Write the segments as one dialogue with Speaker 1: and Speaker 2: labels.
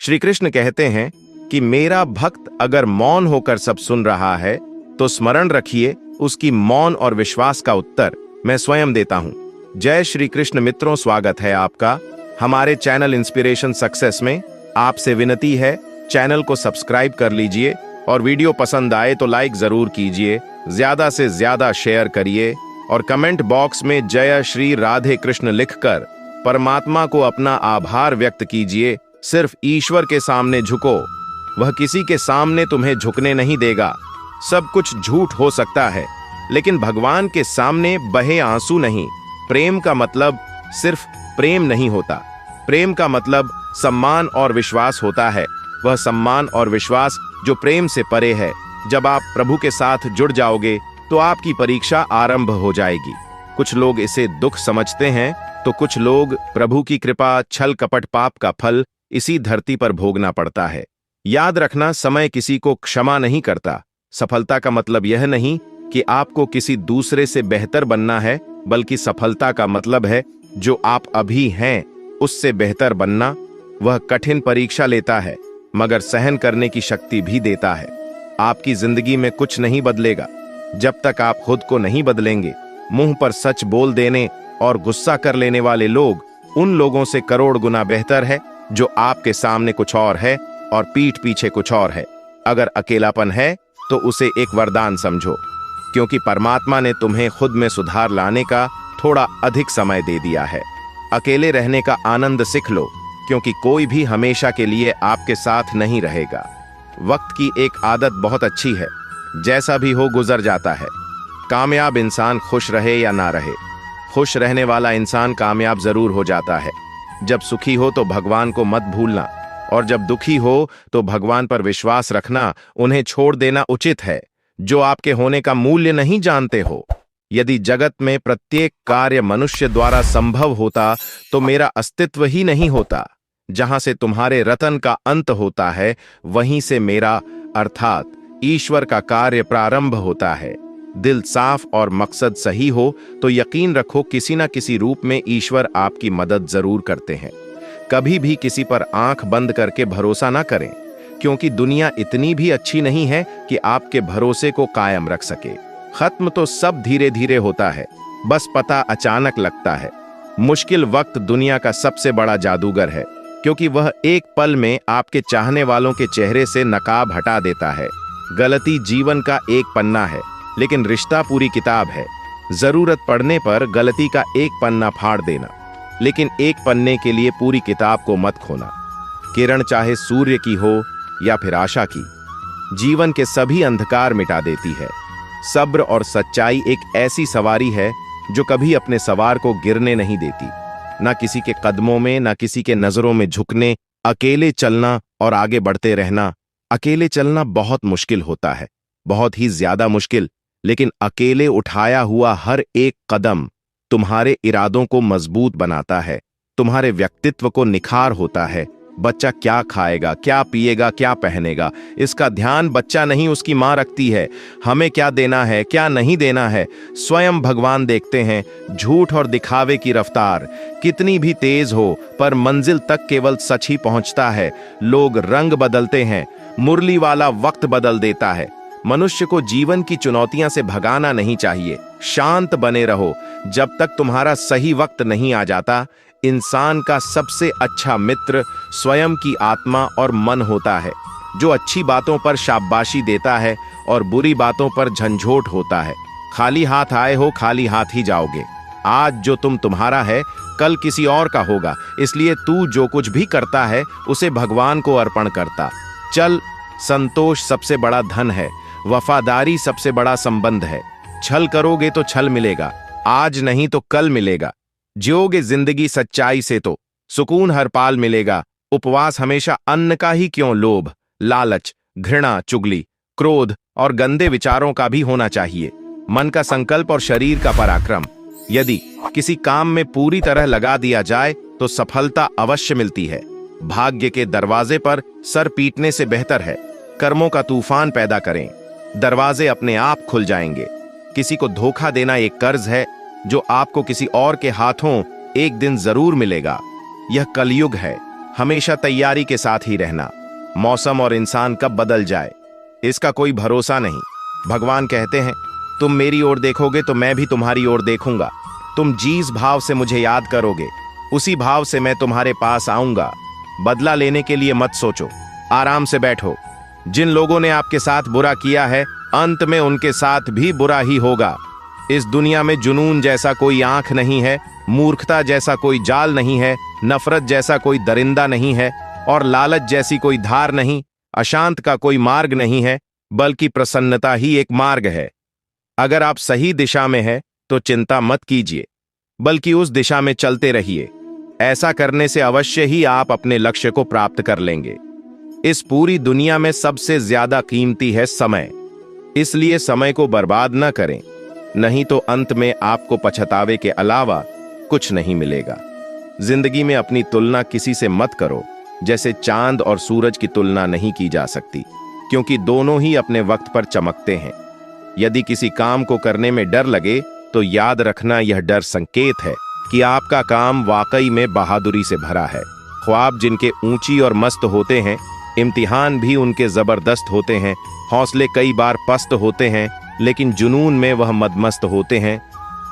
Speaker 1: श्री कृष्ण कहते हैं कि मेरा भक्त अगर मौन होकर सब सुन रहा है तो स्मरण रखिए, उसकी मौन और विश्वास का उत्तर मैं स्वयं देता हूं। जय श्री कृष्ण मित्रों, स्वागत है आपका हमारे चैनल इंस्पिरेशन सक्सेस में। आपसे विनती है, चैनल को सब्सक्राइब कर लीजिए और वीडियो पसंद आए तो लाइक जरूर कीजिए, ज्यादा से ज्यादा शेयर करिए और कमेंट बॉक्स में जय श्री राधे कृष्ण लिखकर परमात्मा को अपना आभार व्यक्त कीजिए। सिर्फ ईश्वर के सामने झुको, वह किसी के सामने तुम्हें झुकने नहीं देगा। सब कुछ झूठ हो सकता है, लेकिन भगवान के सामने बहे आंसू नहीं। प्रेम का मतलब सिर्फ प्रेम नहीं होता, प्रेम का मतलब सम्मान और विश्वास होता है। वह सम्मान और विश्वास जो प्रेम से परे है। जब आप प्रभु के साथ जुड़ जाओगे तो आपकी परीक्षा आरंभ हो जाएगी। कुछ लोग इसे दुख समझते हैं तो कुछ लोग प्रभु की कृपा, छल कपट पाप का फल इसी धरती पर भोगना पड़ता है। याद रखना, समय किसी को क्षमा नहीं करता। सफलता का मतलब यह नहीं कि आपको किसी दूसरे से बेहतर बनना है, बल्कि सफलता का मतलब है जो आप अभी हैं उससे बेहतर बनना। वह कठिन परीक्षा लेता है मगर सहन करने की शक्ति भी देता है। आपकी जिंदगी में कुछ नहीं बदलेगा जब तक आप खुद को नहीं बदलेंगे। मुंह पर सच बोल देने और गुस्सा कर लेने वाले लोग उन लोगों से करोड़ गुना बेहतर है जो आपके सामने कुछ और है और पीठ पीछे कुछ और है। अगर अकेलापन है तो उसे एक वरदान समझो, क्योंकि परमात्मा ने तुम्हें खुद में सुधार लाने का थोड़ा अधिक समय दे दिया है। अकेले रहने का आनंद सीख लो, क्योंकि कोई भी हमेशा के लिए आपके साथ नहीं रहेगा। वक्त की एक आदत बहुत अच्छी है, जैसा भी हो गुजर जाता है। कामयाब इंसान खुश रहे या ना रहे, खुश रहने वाला इंसान कामयाब जरूर हो जाता है। जब सुखी हो तो भगवान को मत भूलना, और जब दुखी हो तो भगवान पर विश्वास रखना। उन्हें छोड़ देना उचित है जो आपके होने का मूल्य नहीं जानते हो। यदि जगत में प्रत्येक कार्य मनुष्य द्वारा संभव होता तो मेरा अस्तित्व ही नहीं होता। जहां से तुम्हारे रतन का अंत होता है, वहीं से मेरा अर्थात ईश्वर का कार्य प्रारंभ होता है। दिल साफ और मकसद सही हो तो यकीन रखो, किसी न किसी रूप में ईश्वर आपकी मदद जरूर करते हैं। कभी भी किसी पर आंख बंद करके भरोसा ना करें, क्योंकि दुनिया इतनी भी अच्छी नहीं है कि आपके भरोसे को कायम रख सके। खत्म तो सब धीरे धीरे होता है, बस पता अचानक लगता है। मुश्किल वक्त दुनिया का सबसे बड़ा जादूगर है, क्योंकि वह एक पल में आपके चाहने वालों के चेहरे से नकाब हटा देता है। गलती जीवन का एक पन्ना है, लेकिन रिश्ता पूरी किताब है। जरूरत पड़ने पर गलती का एक पन्ना फाड़ देना, लेकिन एक पन्ने के लिए पूरी किताब को मत खोना। किरण चाहे सूर्य की हो या फिर आशा की, जीवन के सभी अंधकार मिटा देती है। सब्र और सच्चाई एक ऐसी सवारी है जो कभी अपने सवार को गिरने नहीं देती। ना किसी के कदमों में, ना किसी के नजरों में झुकने। अकेले चलना और आगे बढ़ते रहना। अकेले चलना बहुत मुश्किल होता है, बहुत ही ज्यादा मुश्किल, लेकिन अकेले उठाया हुआ हर एक कदम तुम्हारे इरादों को मजबूत बनाता है, तुम्हारे व्यक्तित्व को निखार होता है। बच्चा क्या खाएगा, क्या पिएगा, क्या पहनेगा, इसका ध्यान बच्चा नहीं उसकी माँ रखती है। हमें क्या देना है, क्या नहीं देना है, स्वयं भगवान देखते हैं। झूठ और दिखावे की रफ्तार कितनी भी तेज हो, पर मंजिल तक केवल सच ही पहुंचता है। लोग रंग बदलते हैं, मुरली वाला वक्त बदल देता है। मनुष्य को जीवन की चुनौतियां से भगाना नहीं चाहिए। शांत बने रहो जब तक तुम्हारा सही वक्त नहीं आ जाता। इंसान का सबसे अच्छा मित्र स्वयं की आत्मा और मन होता है, जो अच्छी बातों पर शाबाशी देता है और बुरी बातों पर झंझोट होता है। खाली हाथ आए हो, खाली हाथ ही जाओगे। आज जो तुम्हारा है, कल किसी और का होगा, इसलिए तू जो कुछ भी करता है उसे भगवान को अर्पण करता चल। संतोष सबसे बड़ा धन है, वफादारी सबसे बड़ा संबंध है। छल करोगे तो छल मिलेगा, आज नहीं तो कल मिलेगा। जियोगे जिंदगी सच्चाई से तो सुकून हर पाल मिलेगा। उपवास हमेशा अन्न का ही क्यों, लोभ, लालच, घृणा, चुगली, क्रोध और गंदे विचारों का भी होना चाहिए। मन का संकल्प और शरीर का पराक्रम। यदि किसी काम में पूरी तरह लगा दिया जाए तो सफलता अवश्य मिलती है। भाग्य के दरवाजे पर सर पीटने से बेहतर है कर्मों का तूफान पैदा करें, दरवाजे अपने आप खुल जाएंगे। किसी को धोखा देना एक कर्ज है, जो आपको किसी और के हाथों एक दिन जरूर मिलेगा। यह कलयुग है, हमेशा तैयारी के साथ ही रहना। मौसम और इंसान कब बदल जाए इसका कोई भरोसा नहीं। भगवान कहते हैं, तुम मेरी ओर देखोगे तो मैं भी तुम्हारी ओर देखूंगा। तुम जिस भाव से मुझे याद करोगे उसी भाव से मैं तुम्हारे पास आऊंगा। बदला लेने के लिए मत सोचो, आराम से बैठो। जिन लोगों ने आपके साथ बुरा किया है अंत में उनके साथ भी बुरा ही होगा। इस दुनिया में जुनून जैसा कोई आंख नहीं है, मूर्खता जैसा कोई जाल नहीं है, नफरत जैसा कोई दरिंदा नहीं है और लालच जैसी कोई धार नहीं। अशांत का कोई मार्ग नहीं है, बल्कि प्रसन्नता ही एक मार्ग है। अगर आप सही दिशा में हैं तो चिंता मत कीजिए, बल्कि उस दिशा में चलते रहिए। ऐसा करने से अवश्य ही आप अपने लक्ष्य को प्राप्त कर लेंगे। इस पूरी दुनिया में सबसे ज्यादा कीमती है समय, इसलिए समय को बर्बाद न करें, नहीं तो अंत में आपको पछतावे के अलावा कुछ नहीं मिलेगा। जिंदगी में अपनी तुलना किसी से मत करो, जैसे चांद और सूरज की तुलना नहीं की जा सकती, क्योंकि दोनों ही अपने वक्त पर चमकते हैं। यदि किसी काम को करने में डर लगे तो याद रखना, यह डर संकेत है कि आपका काम वाकई में बहादुरी से भरा है। ख्वाब जिनके ऊंची और मस्त होते हैं, इम्तिहान भी उनके जबरदस्त होते हैं। हौसले कई बार पस्त होते हैं, लेकिन जुनून में वह मदमस्त होते हैं।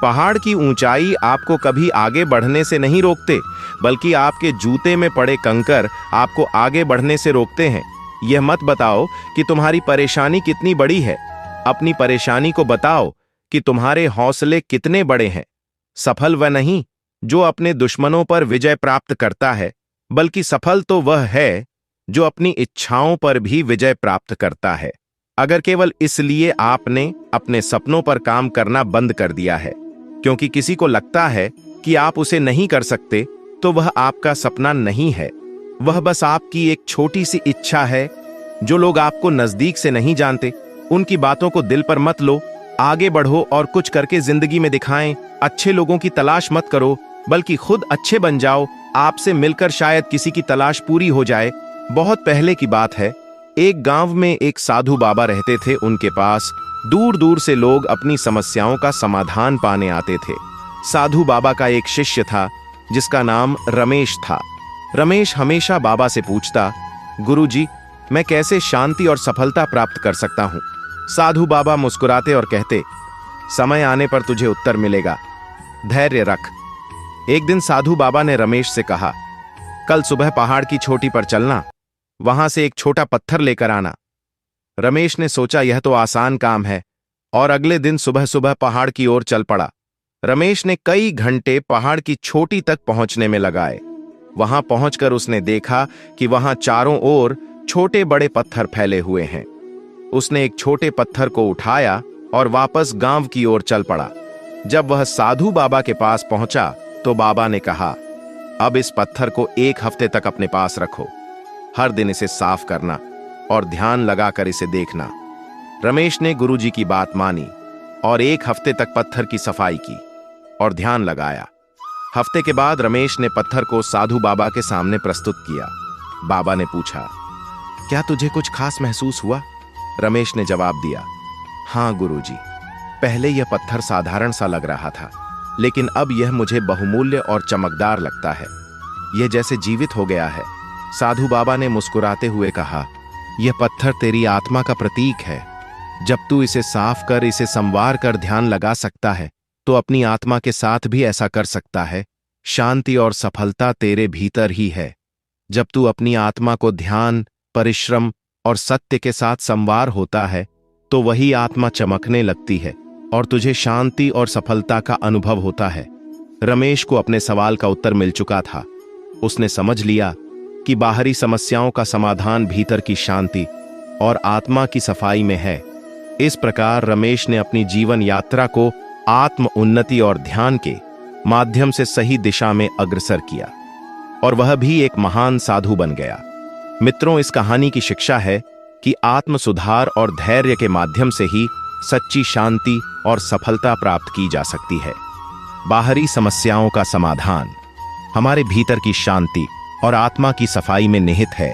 Speaker 1: पहाड़ की ऊंचाई आपको कभी आगे बढ़ने से नहीं रोकते, बल्कि आपके जूते में पड़े कंकर आपको आगे बढ़ने से रोकते हैं। यह मत बताओ कि तुम्हारी परेशानी कितनी बड़ी है, अपनी परेशानी को बताओ कि तुम्हारे हौसले कितने बड़े हैं। सफल वह नहीं जो अपने दुश्मनों पर विजय प्राप्त करता है, बल्कि सफल तो वह है जो अपनी इच्छाओं पर भी विजय प्राप्त करता है। अगर केवल इसलिए आपने अपने सपनों पर काम करना बंद कर दिया है क्योंकि किसी को लगता है कि आप उसे नहीं कर सकते, तो वह आपका सपना नहीं है, वह बस आपकी एक छोटी सी इच्छा है। जो लोग आपको नजदीक से नहीं जानते, उनकी बातों को दिल पर मत लो। आगे बढ़ो और कुछ करके जिंदगी में दिखाएं। अच्छे लोगों की तलाश मत करो, बल्कि खुद अच्छे बन जाओ। आपसे मिलकर शायद किसी की तलाश पूरी हो जाए। बहुत पहले की बात है, एक गांव में एक साधु बाबा रहते थे। उनके पास दूर दूर से लोग अपनी समस्याओं का समाधान पाने आते थे। साधु बाबा का एक शिष्य था जिसका नाम रमेश था। रमेश हमेशा बाबा से पूछता, गुरुजी, मैं कैसे शांति और सफलता प्राप्त कर सकता हूं? साधु बाबा मुस्कुराते और कहते, समय आने पर तुझे उत्तर मिलेगा, धैर्य रख। एक दिन साधु बाबा ने रमेश से कहा, कल सुबह पहाड़ की चोटी पर चलना, वहां से एक छोटा पत्थर लेकर आना। रमेश ने सोचा यह तो आसान काम है और अगले दिन सुबह सुबह पहाड़ की ओर चल पड़ा। रमेश ने कई घंटे पहाड़ की चोटी तक पहुंचने में लगाए। वहां पहुंचकर उसने देखा कि वहां चारों ओर छोटे बड़े पत्थर फैले हुए हैं। उसने एक छोटे पत्थर को उठाया और वापस गांव की ओर चल पड़ा। जब वह साधु बाबा के पास पहुंचा तो बाबा ने कहा, अब इस पत्थर को 1 हफ्ते तक अपने पास रखो। हर दिन इसे साफ करना और ध्यान लगाकर इसे देखना। रमेश ने गुरुजी की बात मानी और 1 हफ्ते तक पत्थर की सफाई की और ध्यान लगाया। हफ्ते के बाद रमेश ने पत्थर को साधु बाबा के सामने प्रस्तुत किया। बाबा ने पूछा, क्या तुझे कुछ खास महसूस हुआ? रमेश ने जवाब दिया, हाँ गुरुजी, पहले यह पत्थर साधारण सा लग रहा था, लेकिन अब यह मुझे बहुमूल्य और चमकदार लगता है। यह जैसे जीवित हो गया है। साधु बाबा ने मुस्कुराते हुए कहा, यह पत्थर तेरी आत्मा का प्रतीक है। जब तू इसे साफ कर, इसे संवार कर ध्यान लगा सकता है, तो अपनी आत्मा के साथ भी ऐसा कर सकता है। शांति और सफलता तेरे भीतर ही है। जब तू अपनी आत्मा को ध्यान, परिश्रम और सत्य के साथ संवार होता है, तो वही आत्मा चमकने लगती है और तुझे शांति और सफलता का अनुभव होता है। रमेश को अपने सवाल का उत्तर मिल चुका था। उसने समझ लिया कि बाहरी समस्याओं का समाधान भीतर की शांति और आत्मा की सफाई में है। इस प्रकार रमेश ने अपनी जीवन यात्रा को आत्म उन्नति और ध्यान के माध्यम से सही दिशा में अग्रसर किया और वह भी एक महान साधु बन गया। मित्रों, इस कहानी की शिक्षा है कि आत्म सुधार और धैर्य के माध्यम से ही सच्ची शांति और सफलता प्राप्त की जा सकती है। बाहरी समस्याओं का समाधान हमारे भीतर की शांति और आत्मा की सफाई में निहित है।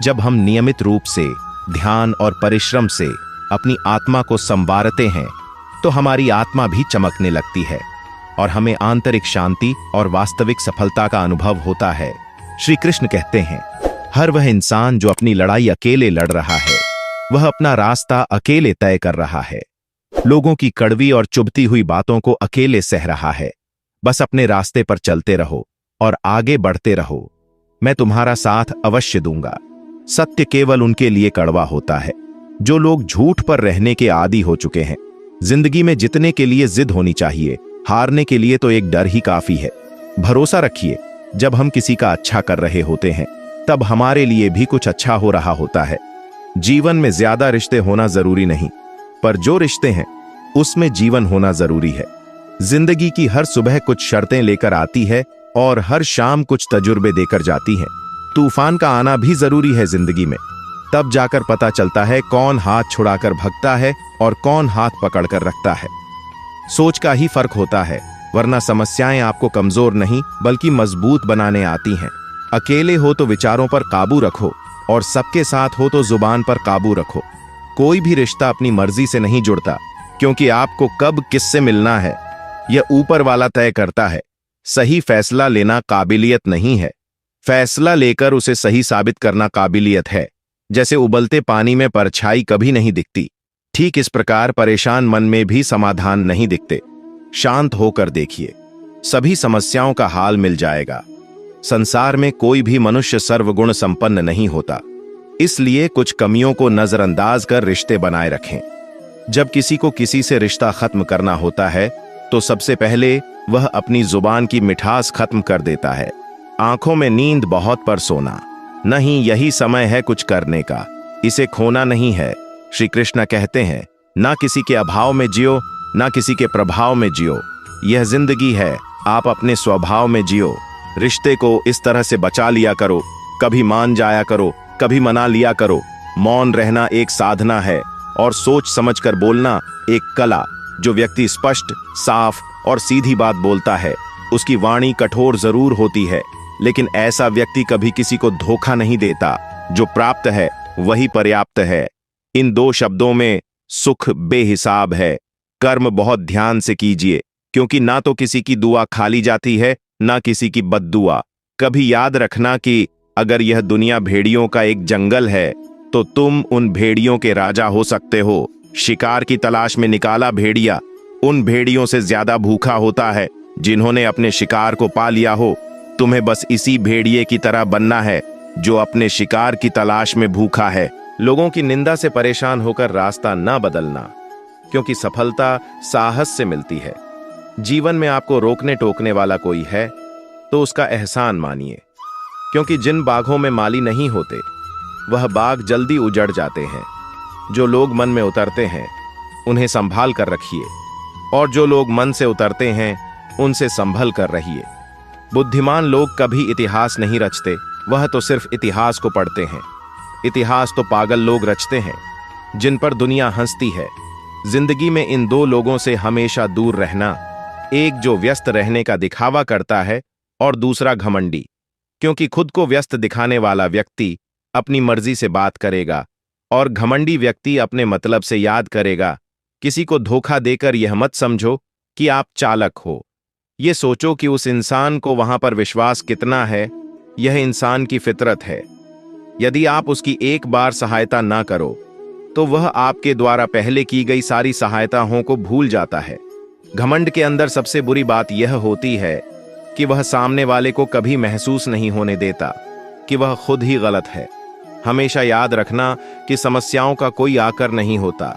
Speaker 1: जब हम नियमित रूप से ध्यान और परिश्रम से अपनी आत्मा को संवारते हैं, तो हमारी आत्मा भी चमकने लगती है और हमें आंतरिक शांति और वास्तविक सफलता का अनुभव होता है। श्री कृष्ण कहते हैं, हर वह इंसान जो अपनी लड़ाई अकेले लड़ रहा है, वह अपना रास्ता अकेले तय कर रहा है, लोगों की कड़वी और चुभती हुई बातों को अकेले सह रहा है। बस अपने रास्ते पर चलते रहो और आगे बढ़ते रहो, मैं तुम्हारा साथ अवश्य दूंगा। सत्य केवल उनके लिए कड़वा होता है जो लोग झूठ पर रहने के आदी हो चुके हैं। जिंदगी में जीतने के लिए जिद होनी चाहिए, हारने के लिए तो एक डर ही काफी है। भरोसा रखिए, जब हम किसी का अच्छा कर रहे होते हैं तब हमारे लिए भी कुछ अच्छा हो रहा होता है। जीवन में ज्यादा रिश्ते होना जरूरी नहीं, पर जो रिश्ते हैं उसमें जीवन होना जरूरी है। जिंदगी की हर सुबह कुछ शर्तें लेकर आती है और हर शाम कुछ तजुर्बे देकर जाती है। तूफान का आना भी जरूरी है जिंदगी में, तब जाकर पता चलता है कौन हाथ छुड़ाकर भगता है और कौन हाथ पकड़कर रखता है। सोच का ही फर्क होता है, वरना समस्याएं आपको कमजोर नहीं बल्कि मजबूत बनाने आती हैं। अकेले हो तो विचारों पर काबू रखो और सबके साथ हो तो जुबान पर काबू रखो। कोई भी रिश्ता अपनी मर्जी से नहीं जुड़ता, क्योंकि आपको कब किससे मिलना है यह ऊपर वाला तय करता है। सही फैसला लेना काबिलियत नहीं है, फैसला लेकर उसे सही साबित करना काबिलियत है। जैसे उबलते पानी में परछाई कभी नहीं दिखती, ठीक इस प्रकार परेशान मन में भी समाधान नहीं दिखते। शांत होकर देखिए, सभी समस्याओं का हाल मिल जाएगा। संसार में कोई भी मनुष्य सर्वगुण संपन्न नहीं होता, इसलिए कुछ कमियों को नजरअंदाज कर रिश्ते बनाए रखें। जब किसी को किसी से रिश्ता खत्म करना होता है तो सबसे पहले वह अपनी जुबान की मिठास खत्म कर देता है। आंखों में नींद बहुत पर सोना नहीं, यही समय है कुछ करने का, इसे खोना नहीं है। श्री कृष्ण कहते हैं, ना किसी के अभाव में जियो, ना किसी के प्रभाव में जियो। यह जिंदगी है, आप अपने स्वभाव में जियो। रिश्ते को इस तरह से बचा लिया करो, कभी मान जाया करो, कभी मना लिया करो। मौन रहना एक साधना है और सोच समझकर बोलना एक कला। जो व्यक्ति स्पष्ट, साफ और सीधी बात बोलता है, उसकी वाणी कठोर जरूर होती है, लेकिन ऐसा व्यक्ति कभी किसी को धोखा नहीं देता। जो प्राप्त है वही पर्याप्त है। इन दो शब्दों में सुख बेहिसाब है। कर्म बहुत ध्यान से कीजिए, क्योंकि ना तो किसी की दुआ खाली जाती है, ना किसी की बद्दुआ। कभी याद रखना कि अगर यह दुनिया भेड़ियों का एक जंगल है तो तुम उन भेड़ियों के राजा हो सकते हो। शिकार की तलाश में निकाला भेड़िया उन भेड़ियों से ज्यादा भूखा होता है जिन्होंने अपने शिकार को पा लिया हो। तुम्हें बस इसी भेड़िए की तरह बनना है जो अपने शिकार की तलाश में भूखा है। लोगों की निंदा से परेशान होकर रास्ता न बदलना, क्योंकि सफलता साहस से मिलती है। जीवन में आपको रोकने टोकने वाला कोई है तो उसका एहसान मानिए, क्योंकि जिन बागों में माली नहीं होते वह बाग जल्दी उजड़ जाते हैं। जो लोग मन में उतरते हैं उन्हें संभाल कर रखिए, और जो लोग मन से उतरते हैं उनसे संभल कर रहिए। बुद्धिमान लोग कभी इतिहास नहीं रचते, वह तो सिर्फ इतिहास को पढ़ते हैं। इतिहास तो पागल लोग रचते हैं जिन पर दुनिया हंसती है। जिंदगी में इन दो लोगों से हमेशा दूर रहना, एक जो व्यस्त रहने का दिखावा करता है और दूसरा घमंडी, क्योंकि खुद को व्यस्त दिखाने वाला व्यक्ति अपनी मर्जी से बात करेगा और घमंडी व्यक्ति अपने मतलब से याद करेगा। किसी को धोखा देकर यह मत समझो कि आप चालाक हो, ये सोचो कि उस इंसान को वहां पर विश्वास कितना है। यह इंसान की फितरत है। यदि आप उसकी एक बार सहायता ना करो तो वह आपके द्वारा पहले की गई सारी सहायताओं को भूल जाता है। घमंड के अंदर सबसे बुरी बात यह होती है कि वह सामने वाले को कभी महसूस नहीं होने देता कि वह खुद ही गलत है। हमेशा याद रखना कि समस्याओं का कोई आकर नहीं होता,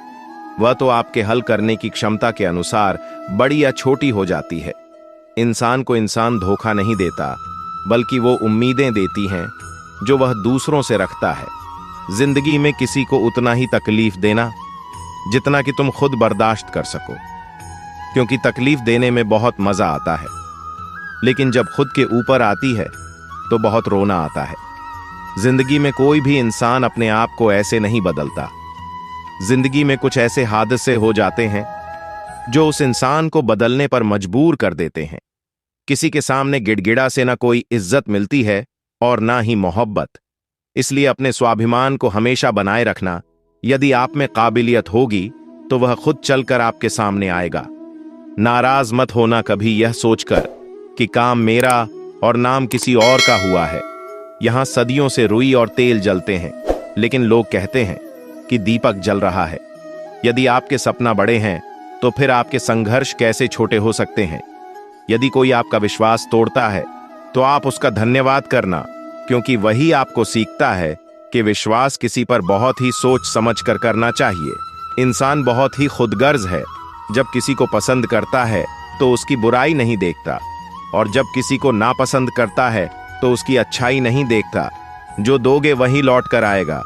Speaker 1: वह तो आपके हल करने की क्षमता के अनुसार बड़ी या छोटी हो जाती है। इंसान को इंसान धोखा नहीं देता, बल्कि वो उम्मीदें देती हैं जो वह दूसरों से रखता है। जिंदगी में किसी को उतना ही तकलीफ देना जितना कि तुम खुद बर्दाश्त कर सको, क्योंकि तकलीफ देने में बहुत मजा आता है, लेकिन जब खुद के ऊपर आती है तो बहुत रोना आता है। जिंदगी में कोई भी इंसान अपने आप को ऐसे नहीं बदलता। जिंदगी में कुछ ऐसे हादसे हो जाते हैं जो उस इंसान को बदलने पर मजबूर कर देते हैं। किसी के सामने गिड़गिड़ा से ना कोई इज्जत मिलती है और ना ही मोहब्बत। इसलिए अपने स्वाभिमान को हमेशा बनाए रखना। यदि आप में काबिलियत होगी तो वह खुद चलकर आपके सामने आएगा। नाराज मत होना कभी यह सोचकर कि काम मेरा और नाम किसी और का हुआ है। यहां सदियों से रुई और तेल जलते हैं, लेकिन लोग कहते हैं कि दीपक जल रहा है। यदि आपके सपना बड़े हैं तो फिर आपके संघर्ष कैसे छोटे हो सकते हैं। यदि कोई आपका विश्वास तोड़ता है तो आप उसका धन्यवाद करना, क्योंकि वही आपको सीखता है कि विश्वास किसी पर बहुत ही सोच समझ कर करना चाहिए। इंसान बहुत ही खुदगर्ज है। जब किसी को पसंद करता है तो उसकी बुराई नहीं देखता, और जब किसी को नापसंद करता है तो उसकी अच्छाई नहीं देखता। जो दोगे वही लौट कर आएगा,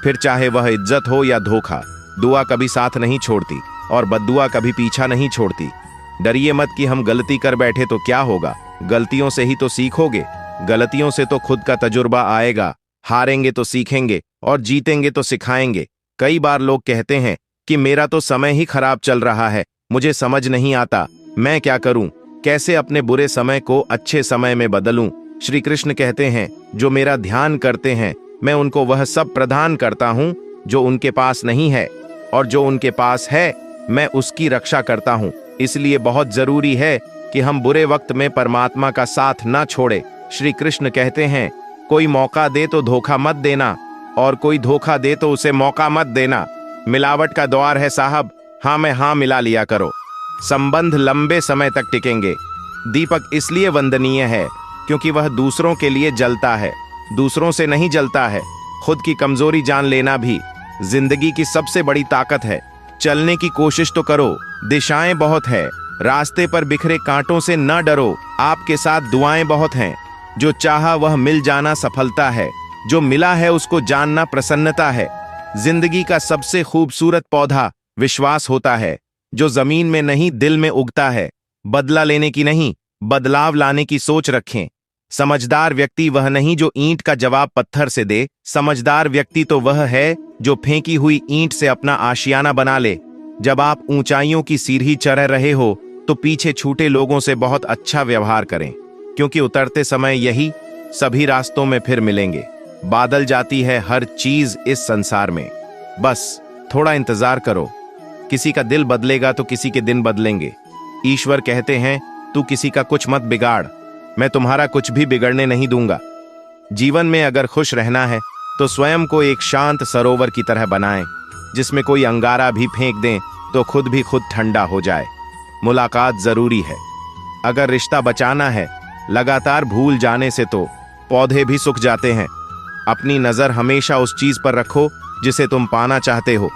Speaker 1: फिर चाहे वह इज्जत हो या धोखा। दुआ कभी साथ नहीं छोड़ती और बद्दुआ कभी पीछा नहीं छोड़ती। डरिए मत कि हम गलती कर बैठे तो क्या होगा, गलतियों से ही तो सीखोगे। गलतियों से तो खुद का तजुर्बा आएगा। हारेंगे तो सीखेंगे और जीतेंगे तो सिखाएंगे। कई बार लोग कहते हैं कि मेरा तो समय ही खराब चल रहा है, मुझे समझ नहीं आता, मैं क्या करूं, कैसे अपने बुरे समय को अच्छे समय में बदलूं। श्री कृष्ण कहते हैं, जो मेरा ध्यान करते हैं मैं उनको वह सब प्रदान करता हूं जो उनके पास नहीं है, और जो उनके पास है मैं उसकी रक्षा करता हूं। इसलिए बहुत जरूरी है कि हम बुरे वक्त में परमात्मा का साथ ना छोड़े। श्री कृष्ण कहते हैं, कोई मौका दे तो धोखा मत देना, और कोई धोखा दे तो उसे मौका मत देना। मिलावट का द्वार है साहब, हाँ में हाँ मिला लिया करो, संबंध लंबे समय तक टिकेंगे। दीपक इसलिए वंदनीय है क्योंकि वह दूसरों के लिए जलता है, दूसरों से नहीं जलता है। खुद की कमजोरी जान लेना भी जिंदगी की सबसे बड़ी ताकत है। चलने की कोशिश तो करो, दिशाएं बहुत है, रास्ते पर बिखरे कांटों से न डरो। आपके साथ दुआएं बहुत हैं, जो चाहा वह मिल जाना सफलता है, जो मिला है उसको जानना प्रसन्नता है। जिंदगी का सबसे खूबसूरत पौधा विश्वास होता है, जो जमीन में नहीं दिल में उगता है। बदला लेने की नहीं, बदलाव लाने की सोच रखें। समझदार व्यक्ति वह नहीं जो ईंट का जवाब पत्थर से दे, समझदार व्यक्ति तो वह है जो फेंकी हुई ईंट से अपना आशियाना बना ले। जब आप ऊंचाइयों की सीढ़ी चढ़ रहे हो तो पीछे छूटे लोगों से बहुत अच्छा व्यवहार करें, क्योंकि उतरते समय यही सभी रास्तों में फिर मिलेंगे। बादल जाती है हर चीज इस संसार में, बस थोड़ा इंतजार करो। किसी का दिल बदलेगा तो किसी के दिन बदलेंगे। ईश्वर कहते हैं, तू किसी का कुछ मत बिगाड़, मैं तुम्हारा कुछ भी बिगड़ने नहीं दूंगा। जीवन में अगर खुश रहना है तो स्वयं को एक शांत सरोवर की तरह बनाएं, जिसमें कोई अंगारा भी फेंक दें तो खुद भी खुद ठंडा हो जाए। मुलाकात जरूरी है। अगर रिश्ता बचाना है, लगातार भूल जाने से तो पौधे भी सूख जाते हैं। अपनी नजर हमेशा उस चीज पर रखो जिसे तुम पाना चाहते हो,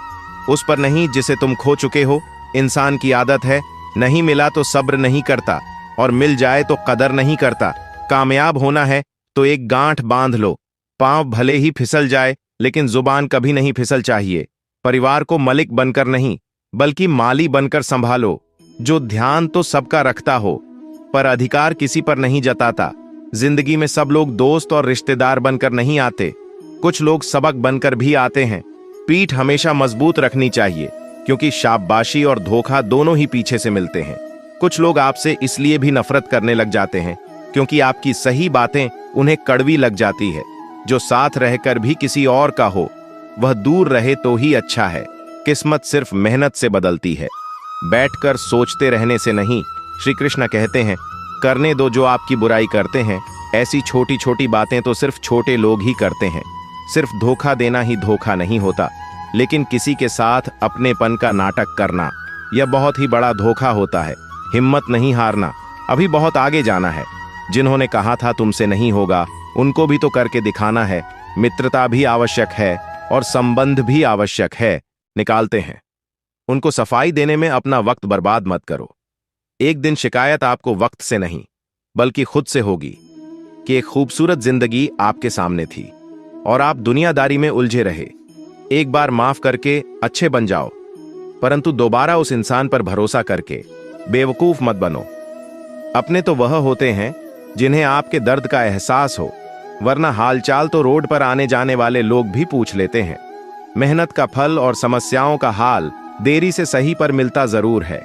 Speaker 1: उस पर नहीं जिसे तुम खो चुके हो। इंसान की आदत है, नहीं मिला तो सब्र नहीं करता, और मिल जाए तो कदर नहीं करता। कामयाब होना है तो एक गांठ बांध लो। पांव भले ही फिसल जाए, लेकिन जुबान कभी नहीं फिसल चाहिए। परिवार को मलिक बनकर नहीं, बल्कि माली बनकर संभालो। जो ध्यान तो सबका रखता हो, पर अधिकार किसी पर नहीं जताता। जिंदगी में सब लोग दोस्त और रिश्तेदार बनकर नहीं आते, कुछ लोग सबक बनकर भी आते हैं। पीठ हमेशा मजबूत रखनी चाहिए, क्योंकि शाबाशी और धोखा दोनों ही पीछे से मिलते हैं। कुछ लोग आपसे इसलिए भी नफरत करने लग जाते हैं क्योंकि आपकी सही बातें उन्हें कड़वी लग जाती है। जो साथ रहकर भी किसी और का हो, वह दूर रहे तो ही अच्छा है। किस्मत सिर्फ मेहनत से बदलती है, बैठकर सोचते रहने से नहीं। श्री कृष्ण कहते हैं, करने दो जो आपकी बुराई करते हैं। ऐसी छोटी छोटी बातें तो सिर्फ छोटे लोग ही करते हैं। सिर्फ धोखा देना ही धोखा नहीं होता, लेकिन किसी के साथ अपनेपन का नाटक करना, यह बहुत ही बड़ा धोखा होता है। हिम्मत नहीं हारना, अभी बहुत आगे जाना है। जिन्होंने कहा था तुमसे नहीं होगा, उनको भी तो करके दिखाना है। मित्रता भी आवश्यक है और संबंध भी आवश्यक है, निकालते हैं। उनको सफाई देने में अपना वक्त बर्बाद मत करो। एक दिन शिकायत आपको वक्त से नहीं, बल्कि खुद से होगी कि एक खूबसूरत जिंदगी आपके सामने थी और आप दुनियादारी में उलझे रहे। एक बार माफ करके अच्छे बन जाओ, परंतु दोबारा उस इंसान पर भरोसा करके बेवकूफ मत बनो। अपने तो वह होते हैं जिन्हें आपके दर्द का एहसास हो, वरना हालचाल तो रोड पर आने जाने वाले लोग भी पूछ लेते हैं। मेहनत का फल और समस्याओं का हाल देरी से सही पर मिलता जरूर है।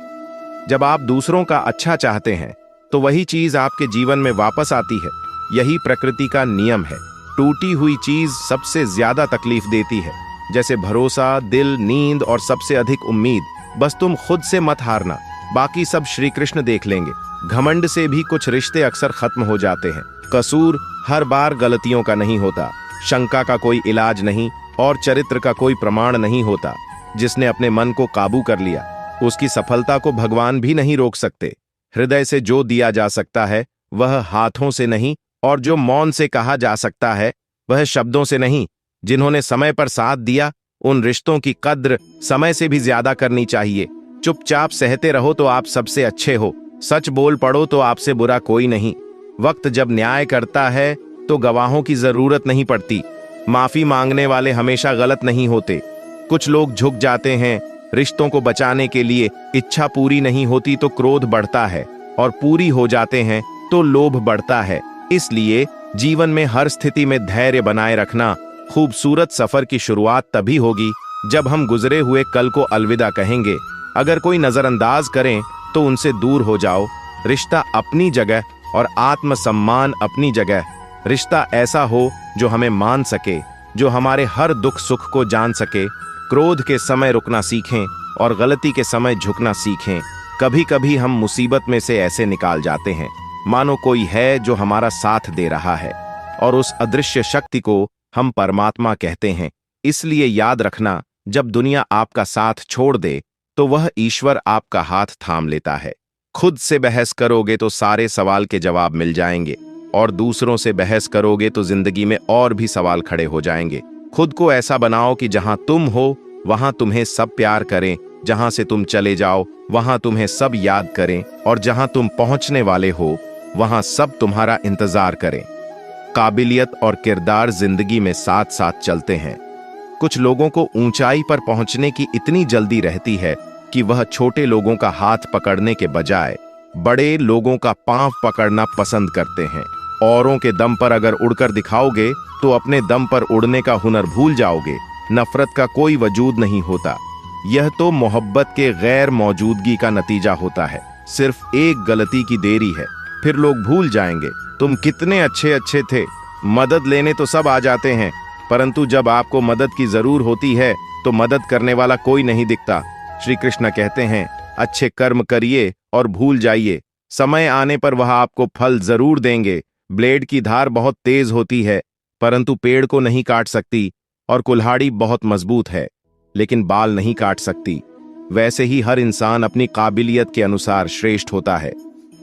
Speaker 1: जब आप दूसरों का अच्छा चाहते हैं तो वही चीज आपके जीवन में वापस आती है। यही प्रकृति का नियम है। टूटी हुई चीज सबसे ज्यादा तकलीफ देती है, जैसे भरोसा, दिल, नींद और सबसे अधिक उम्मीद। बस तुम खुद से मत हारना। बाकी सब श्री कृष्ण देख लेंगे। घमंड से भी कुछ रिश्ते अक्सर खत्म हो जाते हैं। कसूर हर बार गलतियों का नहीं होता, शंका का कोई इलाज नहीं और चरित्र का कोई प्रमाण नहीं होता। जिसने अपने मन को काबू कर लिया, उसकी सफलता को भगवान भी नहीं रोक सकते। हृदय से जो दिया जा सकता है वह हाथों से नहीं, और जो मौन से कहा जा सकता है वह शब्दों से नहीं। जिन्होंने समय पर साथ दिया, उन रिश्तों की कद्र समय से भी ज्यादा करनी चाहिए। चुपचाप सहते रहो तो आप सबसे अच्छे हो, सच बोल पड़ो तो आपसे बुरा कोई नहीं। वक्त जब न्याय करता है तो गवाहों की जरूरत नहीं पड़ती। माफी मांगने वाले हमेशा गलत नहीं होते। कुछ लोग झुक जाते हैं रिश्तों को बचाने के लिए। इच्छा पूरी नहीं होती तो क्रोध बढ़ता है, और पूरी हो जाते हैं तो लोभ बढ़ता है। इसलिए जीवन में हर स्थिति में धैर्य बनाए रखना। खूबसूरत सफर की शुरुआत तभी होगी जब हम गुजरे हुए कल को अलविदा कहेंगे। अगर कोई नजरअंदाज करें तो उनसे दूर हो जाओ। रिश्ता अपनी जगह और आत्मसम्मान अपनी जगह। रिश्ता ऐसा हो जो हमें मान सके, जो हमारे हर दुख सुख को जान सके। क्रोध के समय रुकना सीखें और गलती के समय झुकना सीखें। कभी कभी हम मुसीबत में से ऐसे निकाल जाते हैं मानो कोई है जो हमारा साथ दे रहा है, और उस अदृश्य शक्ति को हम परमात्मा कहते हैं। इसलिए याद रखना, जब दुनिया आपका साथ छोड़ दे तो वह ईश्वर आपका हाथ थाम लेता है। खुद से बहस करोगे तो सारे सवाल के जवाब मिल जाएंगे, और दूसरों से बहस करोगे तो जिंदगी में और भी सवाल खड़े हो जाएंगे। खुद को ऐसा बनाओ कि जहां तुम हो वहां तुम्हें सब प्यार करें, जहां से तुम चले जाओ वहां तुम्हें सब याद करें, और जहां तुम पहुंचने वाले हो वहां सब तुम्हारा इंतजार करें। काबिलियत और किरदार जिंदगी में साथ साथ चलते हैं। कुछ लोगों को ऊंचाई पर पहुंचने की इतनी जल्दी रहती है कि वह छोटे लोगों का हाथ पकड़ने के बजाय बड़े लोगों का पांव पकड़ना पसंद करते हैं। औरों के दम पर अगर उड़कर दिखाओगे तो अपने दम पर उड़ने का हुनर भूल जाओगे। नफरत का कोई वजूद नहीं होता, यह तो मोहब्बत के गैर मौजूदगी का नतीजा होता है। सिर्फ एक गलती की देरी है, फिर लोग भूल जाएंगे तुम कितने अच्छे अच्छे थे। मदद लेने तो सब आ जाते हैं, परंतु जब आपको मदद की जरूर होती है तो मदद करने वाला कोई नहीं दिखता। श्री कृष्ण कहते हैं, अच्छे कर्म करिए और भूल जाइए, समय आने पर वह आपको फल जरूर देंगे। ब्लेड की धार बहुत तेज होती है परंतु पेड़ को नहीं काट सकती, और कुल्हाड़ी बहुत मजबूत है लेकिन बाल नहीं काट सकती। वैसे ही हर इंसान अपनी काबिलियत के अनुसार श्रेष्ठ होता है।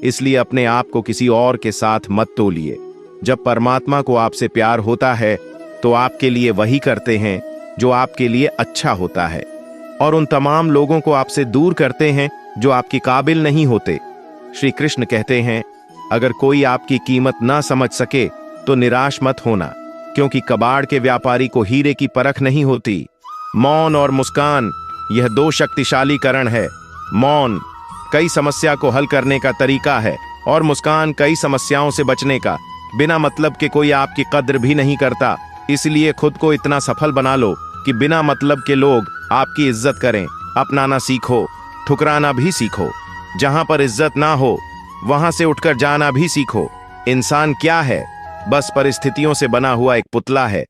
Speaker 1: इसलिए अपने आप को किसी और के साथ मत तोलिए। जब परमात्मा को आपसे प्यार होता है तो आपके लिए वही करते हैं जो आपके लिए अच्छा होता है, और उन तमाम लोगों को आपसे दूर करते हैं जो आपकी काबिल नहीं होते। श्री कृष्ण कहते हैं, अगर कोई आपकी कीमत ना समझ सके तो निराश मत होना, क्योंकि कबाड़ के व्यापारी को हीरे की परख नहीं होती। मौन और मुस्कान, यह दो शक्तिशाली करण है। मौन कई समस्या को हल करने का तरीका है, और मुस्कान कई समस्याओं से बचने का। बिना मतलब के कोई आपकी कद्र भी नहीं करता। इसलिए खुद को इतना सफल बना लो कि बिना मतलब के लोग आपकी इज्जत करें। अपनाना सीखो, ठुकराना भी सीखो। जहां पर इज्जत ना हो वहां से उठकर जाना भी सीखो। इंसान क्या है? बस परिस्थितियों से बना हुआ एक पुतला है।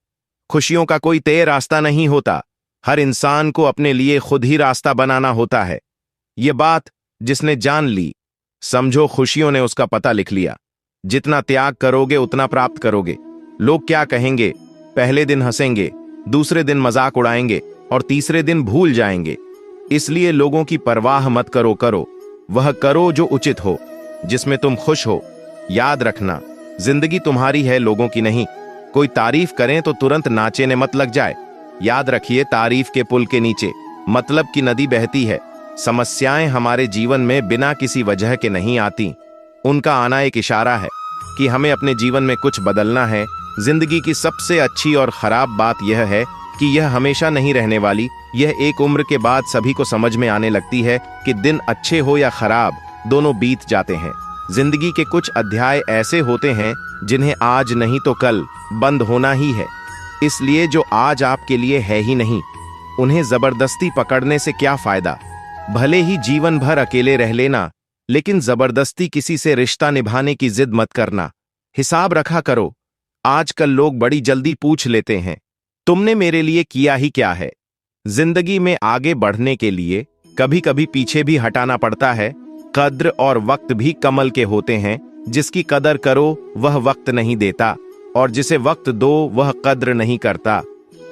Speaker 1: खुशियों का कोई तय रास्ता नहीं होता, हर इंसान को अपने लिए खुद ही रास्ता बनाना होता है। ये बात जिसने जान ली, समझो खुशियों ने उसका पता लिख लिया। जितना त्याग करोगे उतना प्राप्त करोगे। लोग क्या कहेंगे? पहले दिन हंसेंगे, दूसरे दिन मजाक उड़ाएंगे और तीसरे दिन भूल जाएंगे। इसलिए लोगों की परवाह मत करो, वह करो जो उचित हो, जिसमें तुम खुश हो। याद रखना, जिंदगी तुम्हारी है, लोगों की नहीं। कोई तारीफ करें तो तुरंत नाचे ने मत लग जाए। याद रखिए, तारीफ के पुल के नीचे मतलब की नदी बहती है। समस्याएं हमारे जीवन में बिना किसी वजह के नहीं आती। उनका आना एक इशारा है कि हमें अपने जीवन में कुछ बदलना है। जिंदगी की सबसे अच्छी और खराब बात यह है कि यह हमेशा नहीं रहने वाली। यह एक उम्र के बाद सभी को समझ में आने लगती है कि दिन अच्छे हो या खराब, दोनों बीत जाते हैं। जिंदगी के कुछ अध्याय ऐसे होते हैं जिन्हें आज नहीं तो कल बंद होना ही है। इसलिए जो आज आपके लिए है ही नहीं, उन्हें जबरदस्ती पकड़ने से क्या फायदा। भले ही जीवन भर अकेले रह लेना, लेकिन जबरदस्ती किसी से रिश्ता निभाने की जिद मत करना। हिसाब रखा करो। आजकल लोग बड़ी जल्दी पूछ लेते हैं, तुमने मेरे लिए किया ही क्या है। जिंदगी में आगे बढ़ने के लिए कभी कभी पीछे भी हटाना पड़ता है, कद्र और वक्त भी कमल के होते हैं। जिसकी कदर करो वह वक्त नहीं देता, और जिसे वक्त दो वह कद्र नहीं करता।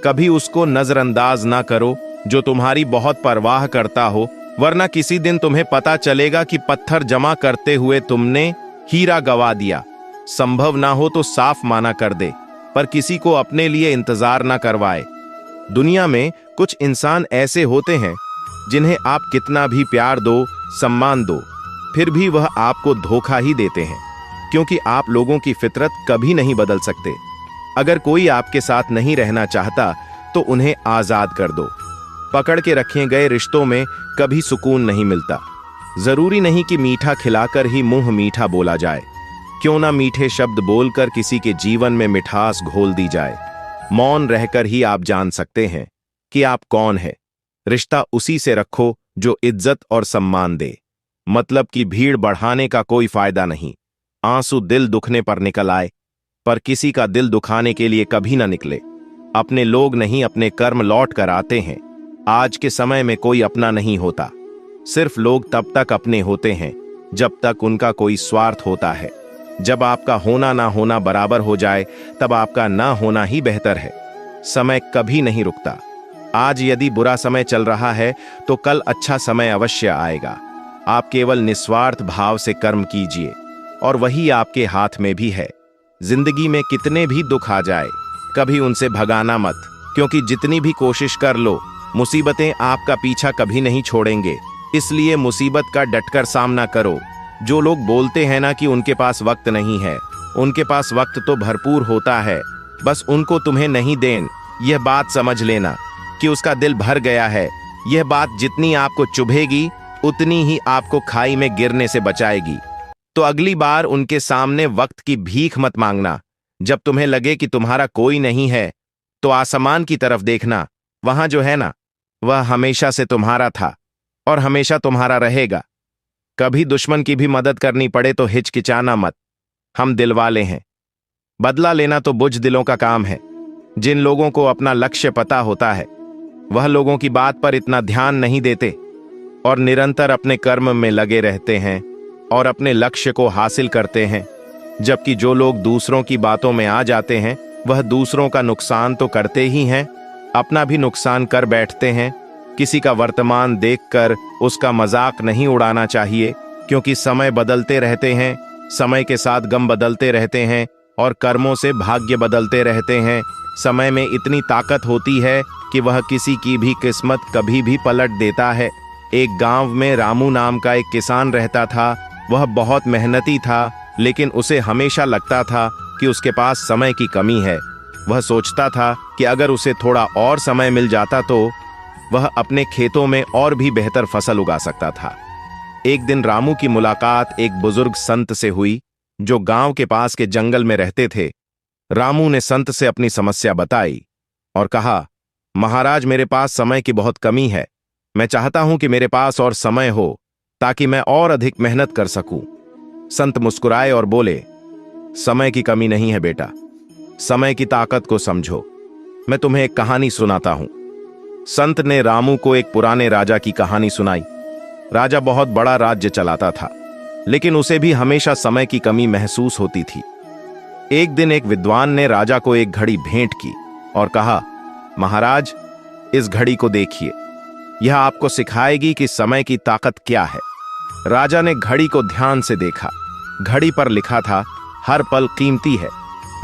Speaker 1: कभी उसको नजरअंदाज ना करो जो तुम्हारी बहुत परवाह करता हो, वरना किसी दिन तुम्हें पता चलेगा कि पत्थर जमा करते हुए तुमने हीरा गवा दिया। संभव ना हो तो साफ माना कर दे, पर किसी को अपने लिए इंतजार ना करवाए। दुनिया में कुछ इंसान ऐसे होते हैं जिन्हें आप कितना भी प्यार दो, सम्मान दो, फिर भी वह आपको धोखा ही देते हैं, क्योंकि आप लोगों की फितरत कभी नहीं बदल सकते। अगर कोई आपके साथ नहीं रहना चाहता तो उन्हें आजाद कर दो। पकड़ के रखे गए रिश्तों में कभी सुकून नहीं मिलता। जरूरी नहीं कि मीठा खिलाकर ही मुंह मीठा बोला जाए। क्यों ना मीठे शब्द बोलकर किसी के जीवन में मिठास घोल दी जाए। मौन रहकर ही आप जान सकते हैं कि आप कौन है। रिश्ता उसी से रखो जो इज्जत और सम्मान दे। मतलब की भीड़ बढ़ाने का कोई फायदा नहीं। आंसू दिल दुखने पर निकल आए, पर किसी का दिल दुखाने के लिए कभी ना निकले। अपने लोग नहीं, अपने कर्म लौट कर आते हैं। आज के समय में कोई अपना नहीं होता। सिर्फ लोग तब तक अपने होते हैं जब तक उनका कोई स्वार्थ होता है। जब आपका होना ना होना बराबर हो जाए तब आपका ना होना ही बेहतर है। समय कभी नहीं रुकता। आज यदि बुरा समय चल रहा है तो कल अच्छा समय अवश्य आएगा। आप केवल निस्वार्थ भाव से कर्म कीजिए और वही आपके हाथ में भी है। जिंदगी में कितने भी दुख आ जाए कभी उनसे भगाना मत, क्योंकि जितनी भी कोशिश कर लो मुसीबतें आपका पीछा कभी नहीं छोड़ेंगे। इसलिए मुसीबत का डटकर सामना करो। जो लोग बोलते हैं ना कि उनके पास वक्त नहीं है, उनके पास वक्त तो भरपूर होता है, बस उनको तुम्हें नहीं देन। यह बात समझ लेना कि उसका दिल भर गया है। यह बात जितनी आपको चुभेगी उतनी ही आपको खाई में गिरने से बचाएगी। तो अगली बार उनके सामने वक्त की भीख मत मांगना। जब तुम्हें लगे कि तुम्हारा कोई नहीं है तो आसमान की तरफ देखना। वहां जो है ना, वह हमेशा से तुम्हारा था और हमेशा तुम्हारा रहेगा। कभी दुश्मन की भी मदद करनी पड़े तो हिचकिचाना मत। हम दिलवाले हैं। बदला लेना तो बुझ दिलों का काम है। जिन लोगों को अपना लक्ष्य पता होता है वह लोगों की बात पर इतना ध्यान नहीं देते और निरंतर अपने कर्म में लगे रहते हैं और अपने लक्ष्य को हासिल करते हैं। जबकि जो लोग दूसरों की बातों में आ जाते हैं वह दूसरों का नुकसान तो करते ही हैं, अपना भी नुकसान कर बैठते हैं। किसी का वर्तमान देखकर उसका मजाक नहीं उड़ाना चाहिए, क्योंकि समय बदलते रहते हैं। समय के साथ गम बदलते रहते हैं और कर्मों से भाग्य बदलते रहते हैं। समय में इतनी ताकत होती है कि वह किसी की भी किस्मत कभी भी पलट देता है। एक गांव में रामू नाम का एक किसान रहता था। वह बहुत मेहनती था, लेकिन उसे हमेशा लगता था कि उसके पास समय की कमी है। वह सोचता था कि अगर उसे थोड़ा और समय मिल जाता तो वह अपने खेतों में और भी बेहतर फसल उगा सकता था। एक दिन रामू की मुलाकात एक बुजुर्ग संत से हुई जो गांव के पास के जंगल में रहते थे। रामू ने संत से अपनी समस्या बताई और कहा, महाराज, मेरे पास समय की बहुत कमी है। मैं चाहता हूं कि मेरे पास और समय हो ताकि मैं और अधिक मेहनत कर सकूं। संत मुस्कुराए और बोले, समय की कमी नहीं है बेटा, समय की ताकत को समझो। मैं तुम्हें एक कहानी सुनाता हूं। संत ने रामू को एक पुराने राजा की कहानी सुनाई। राजा बहुत बड़ा राज्य चलाता था, लेकिन उसे भी हमेशा समय की कमी महसूस होती थी। एक दिन एक विद्वान ने राजा को एक घड़ी भेंट की और कहा, महाराज, इस घड़ी को देखिए, यह आपको सिखाएगी कि समय की ताकत क्या है। राजा ने घड़ी को ध्यान से देखा। घड़ी पर लिखा था, हर पल कीमती है।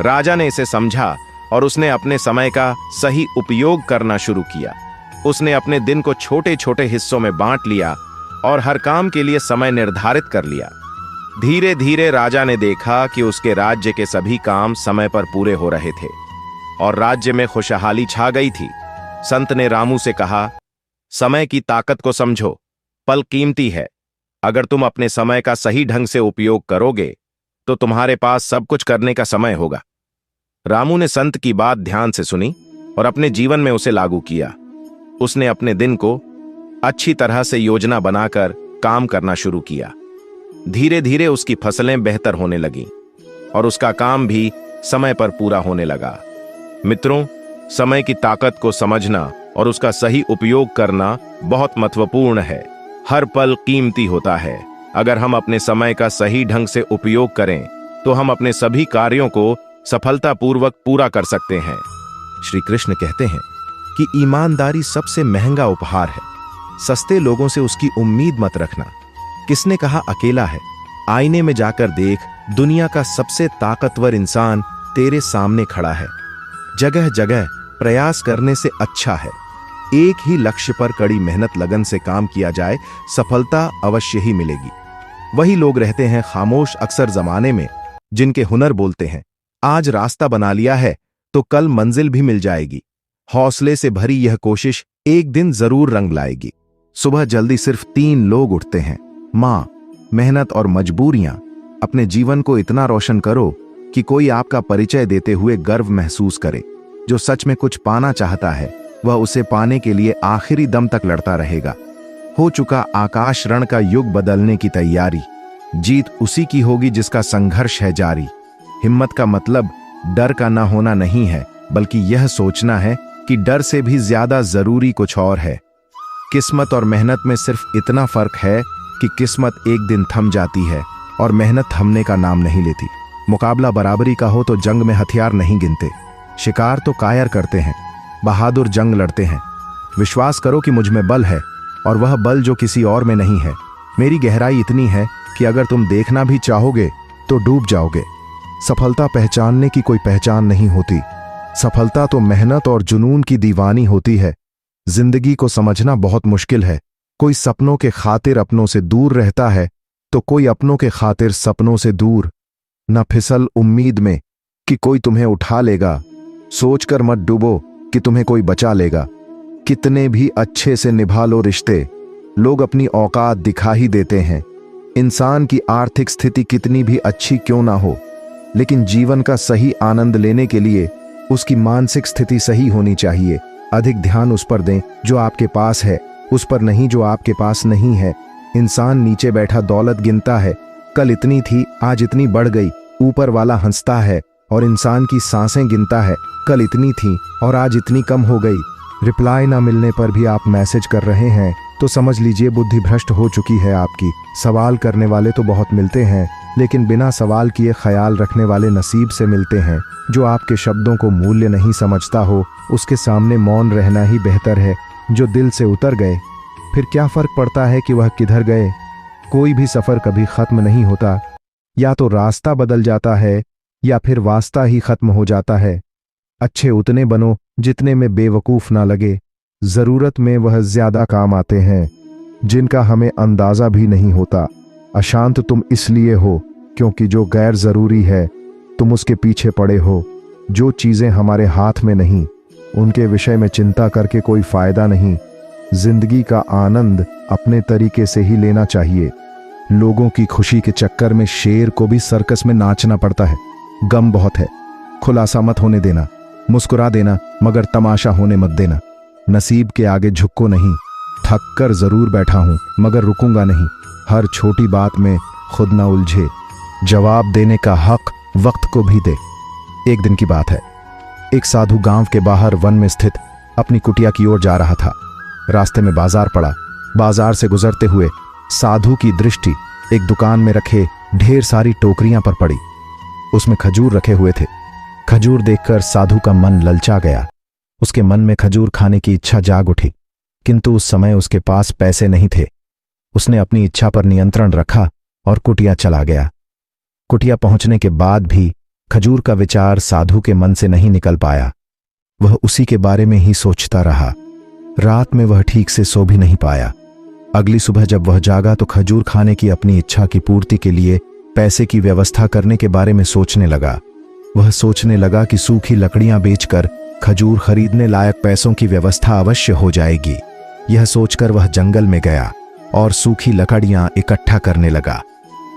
Speaker 1: राजा ने इसे समझा और उसने अपने समय का सही उपयोग करना शुरू किया। उसने अपने दिन को छोटे छोटे हिस्सों में बांट लिया और हर काम के लिए समय निर्धारित कर लिया। धीरे धीरे राजा ने देखा कि उसके राज्य के सभी काम समय पर पूरे हो रहे थे और राज्य में खुशहाली छा गई थी। संत ने रामू से कहा, समय की ताकत को समझो, पल कीमती है। अगर तुम अपने समय का सही ढंग से उपयोग करोगे तो तुम्हारे पास सब कुछ करने का समय होगा। रामू ने संत की बात ध्यान से सुनी और अपने जीवन में उसे लागू किया। उसने अपने दिन को अच्छी तरह से योजना बनाकर काम करना शुरू किया। धीरे धीरे उसकी फसलें बेहतर होने लगीं और उसका काम भी समय पर पूरा होने लगा। मित्रों, समय की ताकत को समझना और उसका सही उपयोग करना बहुत महत्वपूर्ण है। हर पल कीमती होता है। अगर हम अपने समय का सही ढंग से उपयोग करें तो हम अपने सभी कार्यों को सफलतापूर्वक पूरा कर सकते हैं। श्री कृष्ण कहते हैं कि ईमानदारी सबसे महंगा उपहार है। सस्ते लोगों से उसकी उम्मीद मत रखना। किसने कहा अकेला है? आईने में जाकर देख, दुनिया का सबसे ताकतवर इंसान तेरे सामने खड़ा है। जगह जगह प्रयास करने से अच्छा है एक ही लक्ष्य पर कड़ी मेहनत लगन से काम किया जाए, सफलता अवश्य ही मिलेगी। वही लोग रहते हैं खामोश अक्सर जमाने में, जिनके हुनर बोलते हैं। आज रास्ता बना लिया है तो कल मंजिल भी मिल जाएगी। हौसले से भरी यह कोशिश एक दिन जरूर रंग लाएगी। सुबह जल्दी सिर्फ 3 लोग उठते हैं, मां, मेहनत और मजबूरियां। अपने जीवन को इतना रोशन करो कि कोई आपका परिचय देते हुए गर्व महसूस करे। जो सच में कुछ पाना चाहता है वह उसे पाने के लिए आखिरी दम तक लड़ता रहेगा। हो चुका आकाश रण का युग बदलने की तैयारी। जीत उसी की होगी जिसका संघर्ष है जारी। हिम्मत का मतलब डर का ना होना नहीं है, बल्कि यह सोचना है कि डर से भी ज्यादा जरूरी कुछ और है। किस्मत और मेहनत में सिर्फ इतना फर्क है कि किस्मत एक दिन थम जाती है और मेहनत थमने का नाम नहीं लेती। मुकाबला बराबरी का हो तो जंग में हथियार नहीं गिनते। शिकार तो कायर करते हैं, बहादुर जंग लड़ते हैं। विश्वास करो कि मुझ में बल है और वह बल जो किसी और में नहीं है। मेरी गहराई इतनी है कि अगर तुम देखना भी चाहोगे तो डूब जाओगे। सफलता पहचानने की कोई पहचान नहीं होती। सफलता तो मेहनत और जुनून की दीवानी होती है। जिंदगी को समझना बहुत मुश्किल है। कोई सपनों के खातिर अपनों से दूर रहता है तो कोई अपनों के खातिर सपनों से दूर। न फिसल उम्मीद में कि कोई तुम्हें उठा लेगा। सोचकर मत डूबो कि तुम्हें कोई बचा लेगा। कितने भी अच्छे से निभा लो रिश्ते, लोग अपनी औकात दिखा ही देते हैं। इंसान की आर्थिक स्थिति कितनी भी अच्छी क्यों ना हो, लेकिन जीवन का सही आनंद लेने के लिए उसकी मानसिक स्थिति सही होनी चाहिए। अधिक ध्यान उस पर दें जो आपके पास है, उस पर नहीं जो आपके पास नहीं है। इंसान नीचे बैठा दौलत गिनता है, कल इतनी थी आज इतनी बढ़ गई। ऊपर वाला हंसता है और इंसान की सांसें गिनता है, कल इतनी थी और आज इतनी कम हो गई। रिप्लाई ना मिलने पर भी आप मैसेज कर रहे हैं तो समझ लीजिए बुद्धि भ्रष्ट हो चुकी है आपकी। सवाल करने वाले तो बहुत मिलते हैं, लेकिन बिना सवाल किए ख्याल रखने वाले नसीब से मिलते हैं। जो आपके शब्दों को मूल्य नहीं समझता हो उसके सामने मौन रहना ही बेहतर है। जो दिल से उतर गए फिर क्या फर्क पड़ता है कि वह किधर गए। कोई भी सफर कभी खत्म नहीं होता, या तो रास्ता बदल जाता है या फिर वास्ता ही खत्म हो जाता है। अच्छे उतने बनो जितने में बेवकूफ ना लगे। जरूरत में वह ज्यादा काम आते हैं जिनका हमें अंदाजा भी नहीं होता। अशांत तुम इसलिए हो क्योंकि जो गैर जरूरी है तुम उसके पीछे पड़े हो। जो चीजें हमारे हाथ में नहीं उनके विषय में चिंता करके कोई फायदा नहीं। जिंदगी का आनंद अपने तरीके से ही लेना चाहिए। लोगों की खुशी के चक्कर में शेर को भी सर्कस में नाचना पड़ता है। गम बहुत है, खुलासा मत होने देना। मुस्कुरा देना मगर तमाशा होने मत देना। नसीब के आगे झुको नहीं। थक कर जरूर बैठा हूं मगर रुकूंगा नहीं। हर छोटी बात में खुद ना उलझे। जवाब देने का हक वक्त को भी दे। एक दिन की बात है, एक साधु गांव के बाहर वन में स्थित अपनी कुटिया की ओर जा रहा था। रास्ते में बाजार पड़ा। बाजार से गुजरते हुए साधु की दृष्टि एक दुकान में रखे ढेर सारी टोकरियां पर पड़ी। उसमें खजूर रखे हुए थे। खजूर देखकर साधु का मन ललचा गया। उसके मन में खजूर खाने की इच्छा जाग उठी, किंतु उस समय उसके पास पैसे नहीं थे। उसने अपनी इच्छा पर नियंत्रण रखा और कुटिया चला गया। कुटिया पहुंचने के बाद भी खजूर का विचार साधु के मन से नहीं निकल पाया। वह उसी के बारे में ही सोचता रहा। रात में वह ठीक से सो भी नहीं पाया। अगली सुबह जब वह जागा तो खजूर खाने की अपनी इच्छा की पूर्ति के लिए पैसे की व्यवस्था करने के बारे में सोचने लगा। वह सोचने लगा कि सूखी लकड़ियां बेचकर खजूर खरीदने लायक पैसों की व्यवस्था अवश्य हो जाएगी। यह सोचकर वह जंगल में गया और सूखी लकड़ियां इकट्ठा करने लगा।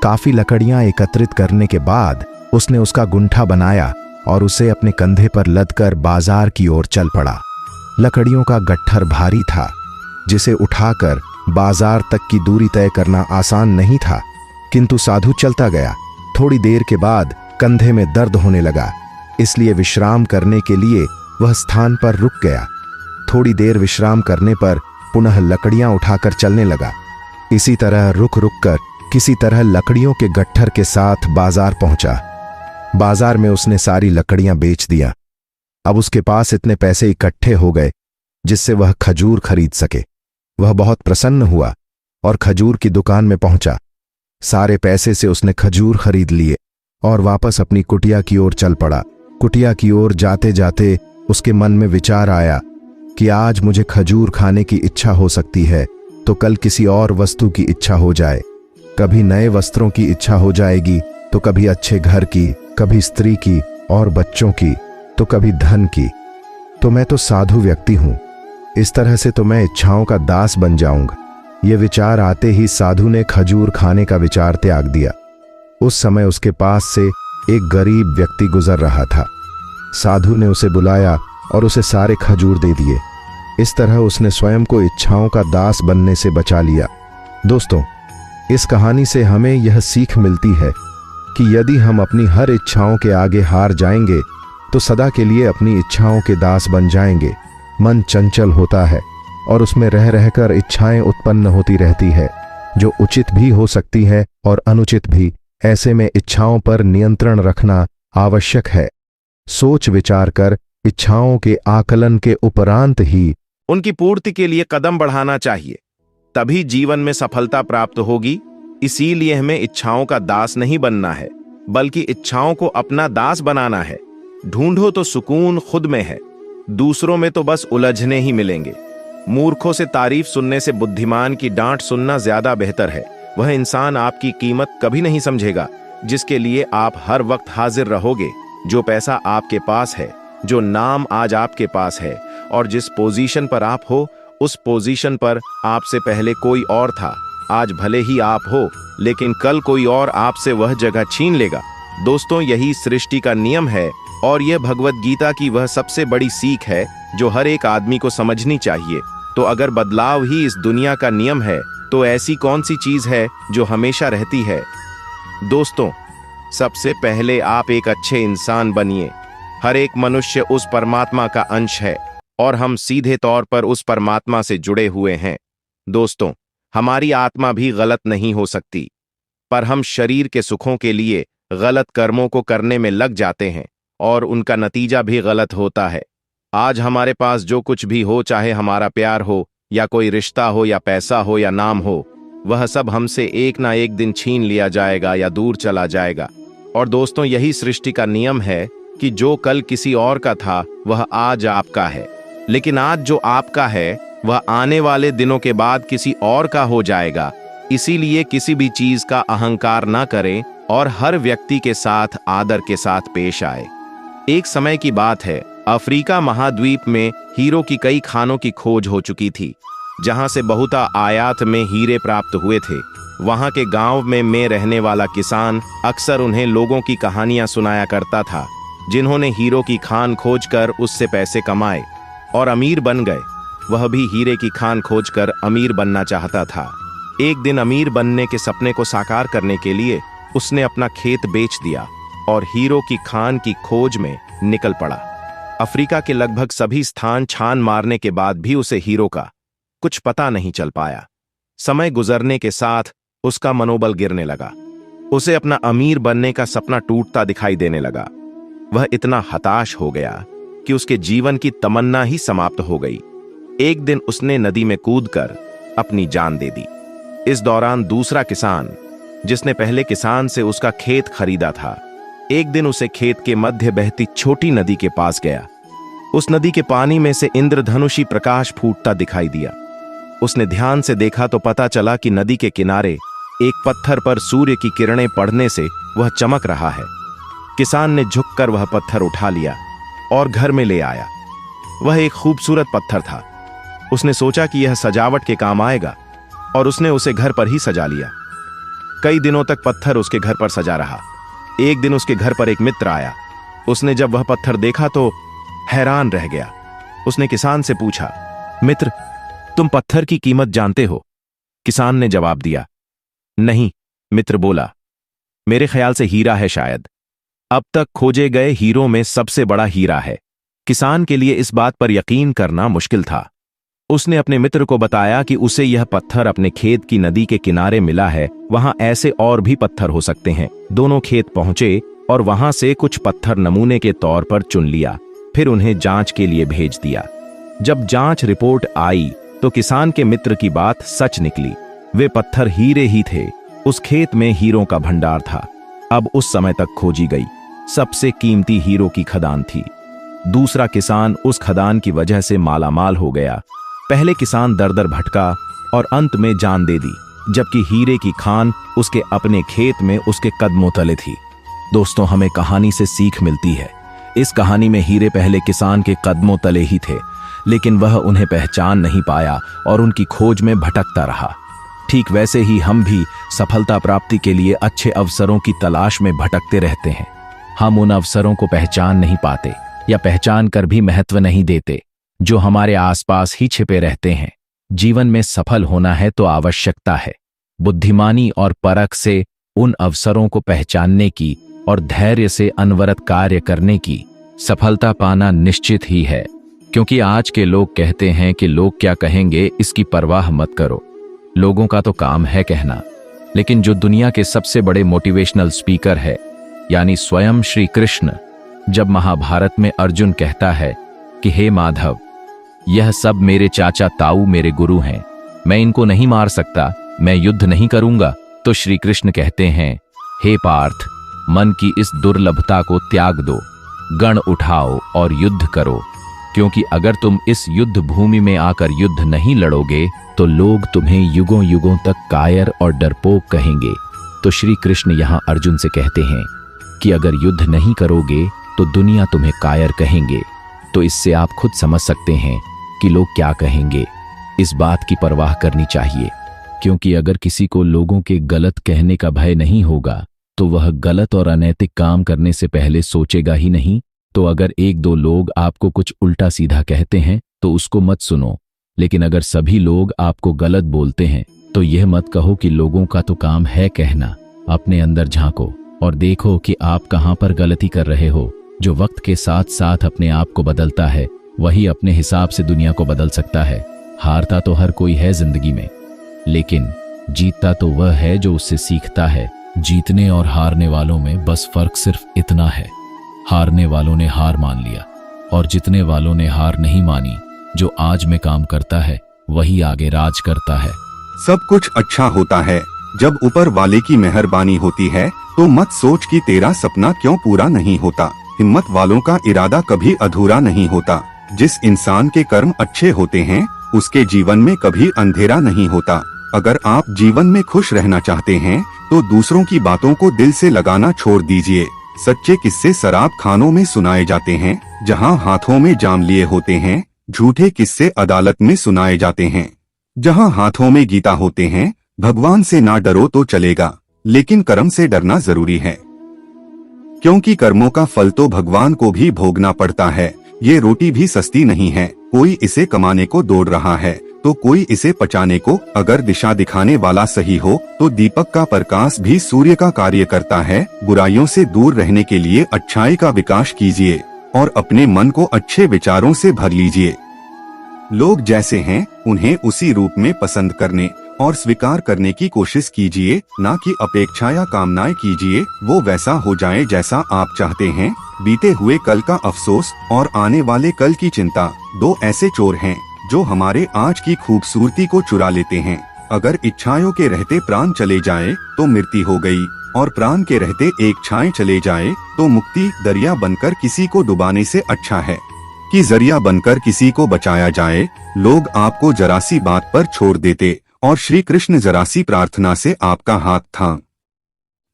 Speaker 1: काफी लकड़ियां एकत्रित करने के बाद उसने उसका गुंठा बनाया और उसे अपने कंधे पर लदकर बाजार की ओर चल पड़ा। लकड़ियों का गट्ठर भारी था, जिसे उठाकर बाजार तक की दूरी तय करना आसान नहीं था, किंतु साधु चलता गया। थोड़ी देर के बाद कंधे में दर्द होने लगा, इसलिए विश्राम करने के लिए वह स्थान पर रुक गया। थोड़ी देर विश्राम करने पर पुनः लकड़ियां उठाकर चलने लगा। इसी तरह रुक रुक कर
Speaker 2: किसी तरह लकड़ियों के गट्ठर के साथ बाजार पहुंचा। बाजार में उसने सारी लकड़ियां बेच दिया। अब उसके पास इतने पैसे इकट्ठे हो गए जिससे वह खजूर खरीद सके। वह बहुत प्रसन्न हुआ और खजूर की दुकान में पहुंचा। सारे पैसे से उसने खजूर खरीद लिए और वापस अपनी कुटिया की ओर चल पड़ा। कुटिया की ओर जाते जाते उसके मन में विचार आया कि आज मुझे खजूर खाने की इच्छा हो सकती है तो कल किसी और वस्तु की इच्छा हो जाए। कभी नए वस्त्रों की इच्छा हो जाएगी तो कभी अच्छे घर की, कभी स्त्री की और बच्चों की, तो कभी धन की। तो मैं तो साधु व्यक्ति हूं, इस तरह से तो मैं इच्छाओं का दास बन जाऊंगा। ये विचार आते ही साधु ने खजूर खाने का विचार त्याग दिया। उस समय उसके पास से एक गरीब व्यक्ति गुजर रहा था। साधु ने उसे बुलाया और उसे सारे खजूर दे दिए। इस तरह उसने स्वयं को इच्छाओं का दास बनने से बचा लिया। दोस्तों, इस कहानी से हमें यह सीख मिलती है कि यदि हम अपनी हर इच्छाओं के आगे हार जाएंगे तो सदा के लिए अपनी इच्छाओं के दास बन जाएंगे। मन चंचल होता है और उसमें रह रहकर इच्छाएं उत्पन्न होती रहती है, जो उचित भी हो सकती है और अनुचित भी। ऐसे में इच्छाओं पर नियंत्रण रखना आवश्यक है। सोच विचार कर इच्छाओं के आकलन के उपरांत ही
Speaker 1: उनकी पूर्ति के लिए कदम बढ़ाना चाहिए, तभी जीवन में सफलता प्राप्त होगी। इसीलिए हमें इच्छाओं का दास नहीं बनना है, बल्कि इच्छाओं को अपना दास बनाना है। ढूंढो तो सुकून खुद में है, दूसरों में तो बस उलझने ही मिलेंगे। मूर्खों से तारीफ सुनने से बुद्धिमान की डांट सुनना ज्यादा बेहतर है। वह इंसान आपकी कीमत कभी नहीं समझेगा जिसके लिए आप हर वक्त हाजिर रहोगे। जो पैसा आपके पास है, जो नाम आज आपके पास है और जिस पोजीशन पर आप हो, उस पोजीशन पर आपसे पहले कोई और था। आज भले ही आप हो, लेकिन कल कोई और आपसे वह जगह छीन लेगा। दोस्तों, यही सृष्टि का नियम है और यह भगवत गीता की वह सबसे बड़ी सीख है जो हर एक आदमी को समझनी चाहिए। तो अगर बदलाव ही इस दुनिया का नियम है तो ऐसी कौन सी चीज है जो हमेशा रहती है? दोस्तों, सबसे पहले आप एक अच्छे इंसान बनिए। हर एक मनुष्य उस परमात्मा का अंश है और हम सीधे तौर पर उस परमात्मा से जुड़े हुए हैं। दोस्तों, हमारी आत्मा भी गलत नहीं हो सकती, पर हम शरीर के सुखों के लिए गलत कर्मों को करने में लग जाते हैं और उनका नतीजा भी गलत होता है। आज हमारे पास जो कुछ भी हो, चाहे हमारा प्यार हो या कोई रिश्ता हो या पैसा हो या नाम हो, वह सब हमसे एक ना एक दिन छीन लिया जाएगा या दूर चला जाएगा। और दोस्तों, यही सृष्टि का नियम है कि जो कल किसी और का था वह आज आपका है, लेकिन आज जो आपका है वह आने वाले दिनों के बाद किसी और का हो जाएगा। इसीलिए किसी भी चीज का अहंकार ना करें और हर व्यक्ति के साथ आदर के साथ पेश आए। एक समय की बात है, अफ्रीका महाद्वीप में हीरो की कई खानों की खोज हो चुकी थी, जहां से बहुता आयात में हीरे प्राप्त हुए थे। वहां के गांव में रहने वाला किसान अक्सर उन्हें लोगों की कहानियां सुनाया करता था, जिन्होंने हीरो की खान खोजकर उससे पैसे कमाए और अमीर बन गए। वह भी हीरे की खान खोजकर अमीर बनना चाहता था। एक दिन अमीर बनने के सपने को साकार करने के लिए उसने अपना खेत बेच दिया और हीरो की खान की खोज में निकल पड़ा। अफ्रीका के लगभग सभी स्थान छान मारने के बाद भी उसे हीरो का कुछ पता नहीं चल पाया। समय गुजरने के साथ उसका मनोबल गिरने लगा। उसे अपना अमीर बनने का सपना टूटता दिखाई देने लगा। वह इतना हताश हो गया कि उसके जीवन की तमन्ना ही समाप्त हो गई। एक दिन उसने नदी में कूदकर अपनी जान दे दी। इस दौरान दूसरा किसान, जिसने पहले किसान से उसका खेत खरीदा था, एक दिन उसे खेत के मध्य बहती छोटी नदी के पास गया। उस नदी के पानी में से इंद्रधनुषी प्रकाश फूटता दिखाई दिया। उसने ध्यान से देखा तो पता चला कि नदी के किनारे एक पत्थर पर सूर्य की किरणें पड़ने से वह चमक रहा है। किसान ने झुककर वह पत्थर उठा लिया और घर में ले आया। वह एक खूबसूरत पत्थर था। उसने सोचा कि यह सजावट के काम आएगा और उसने उसे घर पर ही सजा लिया। कई दिनों तक पत्थर उसके घर पर सजा रहा। एक दिन उसके घर पर एक मित्र आया। उसने जब वह पत्थर देखा तो हैरान रह गया। उसने किसान से पूछा, मित्र, तुम पत्थर की कीमत जानते हो? किसान ने जवाब दिया, नहीं। मित्र बोला, मेरे ख्याल से हीरा है शायद। अब तक खोजे गए हीरों में सबसे बड़ा हीरा है। किसान के लिए इस बात पर यकीन करना मुश्किल था। उसने अपने मित्र को बताया कि उसे यह पत्थर अपने खेत की नदी के किनारे मिला है, वहां ऐसे और भी पत्थर हो सकते हैं। दोनों खेत पहुंचे और वहां से कुछ पत्थर नमूने के तौर पर चुन लिया, फिर उन्हें जांच के लिए भेज दिया। जब जांच रिपोर्ट आई तो किसान के मित्र की बात सच निकली। वे पत्थर हीरे ही थे। उस खेत में हीरों का भंडार था। अब उस समय तक खोजी गई सबसे कीमती हीरो की खदान थी। दूसरा किसान उस खदान की वजह से मालामाल हो गया। पहले किसान दर दर भटका और अंत में जान दे दी, जबकि हीरे की खान उसके अपने खेत में उसके कदमों तले थी। दोस्तों, हमें कहानी से सीख मिलती है। इस कहानी में हीरे पहले किसान के कदमों तले ही थे, लेकिन वह उन्हें पहचान नहीं पाया और उनकी खोज में भटकता रहा। ठीक वैसे ही हम भी सफलता प्राप्ति के लिए अच्छे अवसरों की तलाश में भटकते रहते हैं। हम उन अवसरों को पहचान नहीं पाते या पहचान कर भी महत्व नहीं देते, जो हमारे आसपास ही छिपे रहते हैं। जीवन में सफल होना है तो आवश्यकता है बुद्धिमानी और परख से उन अवसरों को पहचानने की और धैर्य से अनवरत कार्य करने की। सफलता पाना निश्चित ही है, क्योंकि आज के लोग कहते हैं कि लोग क्या कहेंगे इसकी परवाह मत करो। लोगों का तो काम है कहना, लेकिन जो दुनिया के सबसे बड़े मोटिवेशनल स्पीकर है, यानी स्वयं श्री कृष्ण, जब महाभारत में अर्जुन कहता है कि हे माधव, यह सब मेरे चाचा ताऊ मेरे गुरु हैं, मैं इनको नहीं मार सकता, मैं युद्ध नहीं करूंगा, तो श्री कृष्ण कहते हैं, हे पार्थ, मन की इस दुर्लभता को त्याग दो, गण उठाओ और युद्ध करो, क्योंकि अगर तुम इस युद्ध भूमि में आकर युद्ध नहीं लड़ोगे तो लोग तुम्हें युगों युगों तक कायर और डरपोक कहेंगे। तो श्री कृष्ण यहाँ अर्जुन से कहते हैं कि अगर युद्ध नहीं करोगे तो दुनिया तुम्हें कायर कहेंगे। तो इससे आप खुद समझ सकते हैं कि लोग क्या कहेंगे। इस बात की परवाह करनी चाहिए, क्योंकि अगर किसी को लोगों के गलत कहने का भय नहीं होगा तो वह गलत और अनैतिक काम करने से पहले सोचेगा ही नहीं। तो अगर एक दो लोग आपको कुछ उल्टा सीधा कहते हैं तो उसको मत सुनो, लेकिन अगर सभी लोग आपको गलत बोलते हैं तो यह मत कहो कि लोगों का तो काम है कहना। अपने अंदर झांको और देखो कि आप कहां पर गलती कर रहे हो। जो वक्त के साथ साथ अपने आप को बदलता है, वही अपने हिसाब से दुनिया को बदल सकता है। हारता तो हर कोई है जिंदगी में, लेकिन जीतता तो वह है जो उससे सीखता है। जीतने और हारने वालों में बस फर्क सिर्फ इतना है, हारने वालों ने हार मान लिया और जीतने वालों ने हार नहीं मानी। जो आज में काम करता है वही आगे राज करता है।
Speaker 3: सब कुछ अच्छा होता है जब ऊपर वाले की मेहरबानी होती है। तो मत सोच कि तेरा सपना क्यों पूरा नहीं होता। हिम्मत वालों का इरादा कभी अधूरा नहीं होता। जिस इंसान के कर्म अच्छे होते हैं उसके जीवन में कभी अंधेरा नहीं होता। अगर आप जीवन में खुश रहना चाहते हैं तो दूसरों की बातों को दिल से लगाना छोड़ दीजिए। सच्चे किस्से शराब खानों में सुनाए जाते हैं, जहां हाथों में जाम लिए होते हैं। झूठे किस्से अदालत में सुनाए जाते हैं, जहां हाथों में गीता होते हैं। भगवान से ना डरो तो चलेगा, लेकिन कर्म से डरना जरूरी है, क्योंकि कर्मों का फल तो भगवान को भी भोगना पड़ता है। ये रोटी भी सस्ती नहीं है, कोई इसे कमाने को दौड़ रहा है तो कोई इसे पचाने को। अगर दिशा दिखाने वाला सही हो तो दीपक का प्रकाश भी सूर्य का कार्य करता है। बुराइयों से दूर रहने के लिए अच्छाई का विकास कीजिए और अपने मन को अच्छे विचारों से भर लीजिए। लोग जैसे हैं उन्हें उसी रूप में पसंद करने और स्वीकार करने की कोशिश कीजिए, ना कि अपेक्षा या कामनाएं कीजिए वो वैसा हो जाए जैसा आप चाहते हैं। बीते हुए कल का अफसोस और आने वाले कल की चिंता दो ऐसे चोर हैं जो हमारे आज की खूबसूरती को चुरा लेते हैं। अगर इच्छाओं के रहते प्राण चले जाए तो मृत्यु हो गई, और प्राण के रहते एक छाए चले जाए तो मुक्ति। दरिया बनकर किसी को डुबाने से अच्छा है कि जरिया बनकर किसी को बचाया जाए। लोग आपको जरा सी बात पर छोड़ देते और श्री कृष्ण जरा सी प्रार्थना से आपका हाथ थाम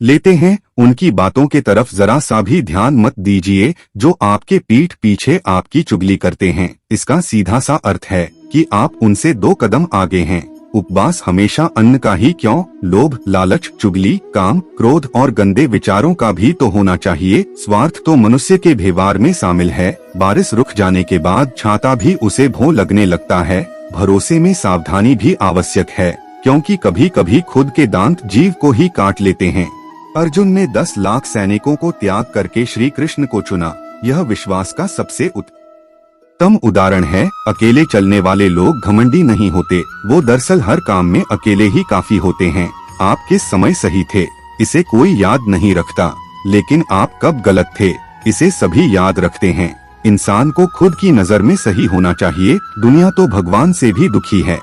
Speaker 3: लेते हैं। उनकी बातों के तरफ जरा सा भी ध्यान मत दीजिए जो आपके पीठ पीछे आपकी चुगली करते हैं। इसका सीधा सा अर्थ है कि आप उनसे 2 कदम आगे हैं। उपवास हमेशा अन्न का ही क्यों, लोभ, लालच, चुगली, काम, क्रोध और गंदे विचारों का भी तो होना चाहिए। स्वार्थ तो मनुष्य के व्यवहार में शामिल है। बारिश रुक जाने के बाद छाता भी उसे भों लगने लगता है। भरोसे में सावधानी भी आवश्यक है, क्योंकि कभी कभी खुद के दांत जीव को ही काट लेते हैं। अर्जुन ने 10 लाख सैनिकों को त्याग करके श्री कृष्ण को चुना। यह विश्वास का सबसे उत्तम उदाहरण है, अकेले चलने वाले लोग घमंडी नहीं होते, वो दरअसल हर काम में अकेले ही काफी होते हैं। आप किस समय सही थे, इसे कोई याद नहीं रखता, लेकिन आप कब गलत थे, इसे सभी याद रखते हैं। इंसान को खुद की नजर में सही होना चाहिए, दुनिया तो भगवान से भी दुखी है।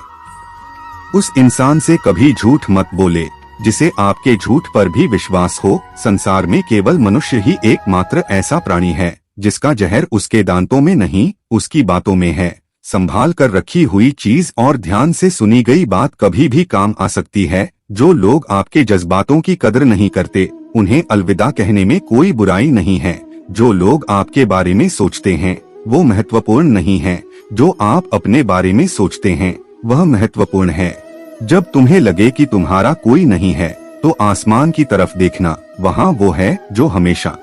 Speaker 3: उस इंसान से कभी झूठ मत बोले जिसे आपके झूठ पर भी विश्वास हो। संसार में केवल मनुष्य ही एकमात्र ऐसा प्राणी है जिसका जहर उसके दांतों में नहीं, उसकी बातों में है। संभाल कर रखी हुई चीज और ध्यान से सुनी गई बात कभी भी काम आ सकती है। जो लोग आपके जज्बातों की कदर नहीं करते, उन्हें अलविदा कहने में कोई बुराई नहीं है। जो लोग आपके बारे में सोचते हैं वो महत्वपूर्ण नहीं है, जो आप अपने बारे में सोचते हैं वह महत्वपूर्ण है। जब तुम्हें लगे कि तुम्हारा कोई नहीं है तो आसमान की तरफ देखना, वहाँ वो है जो हमेशा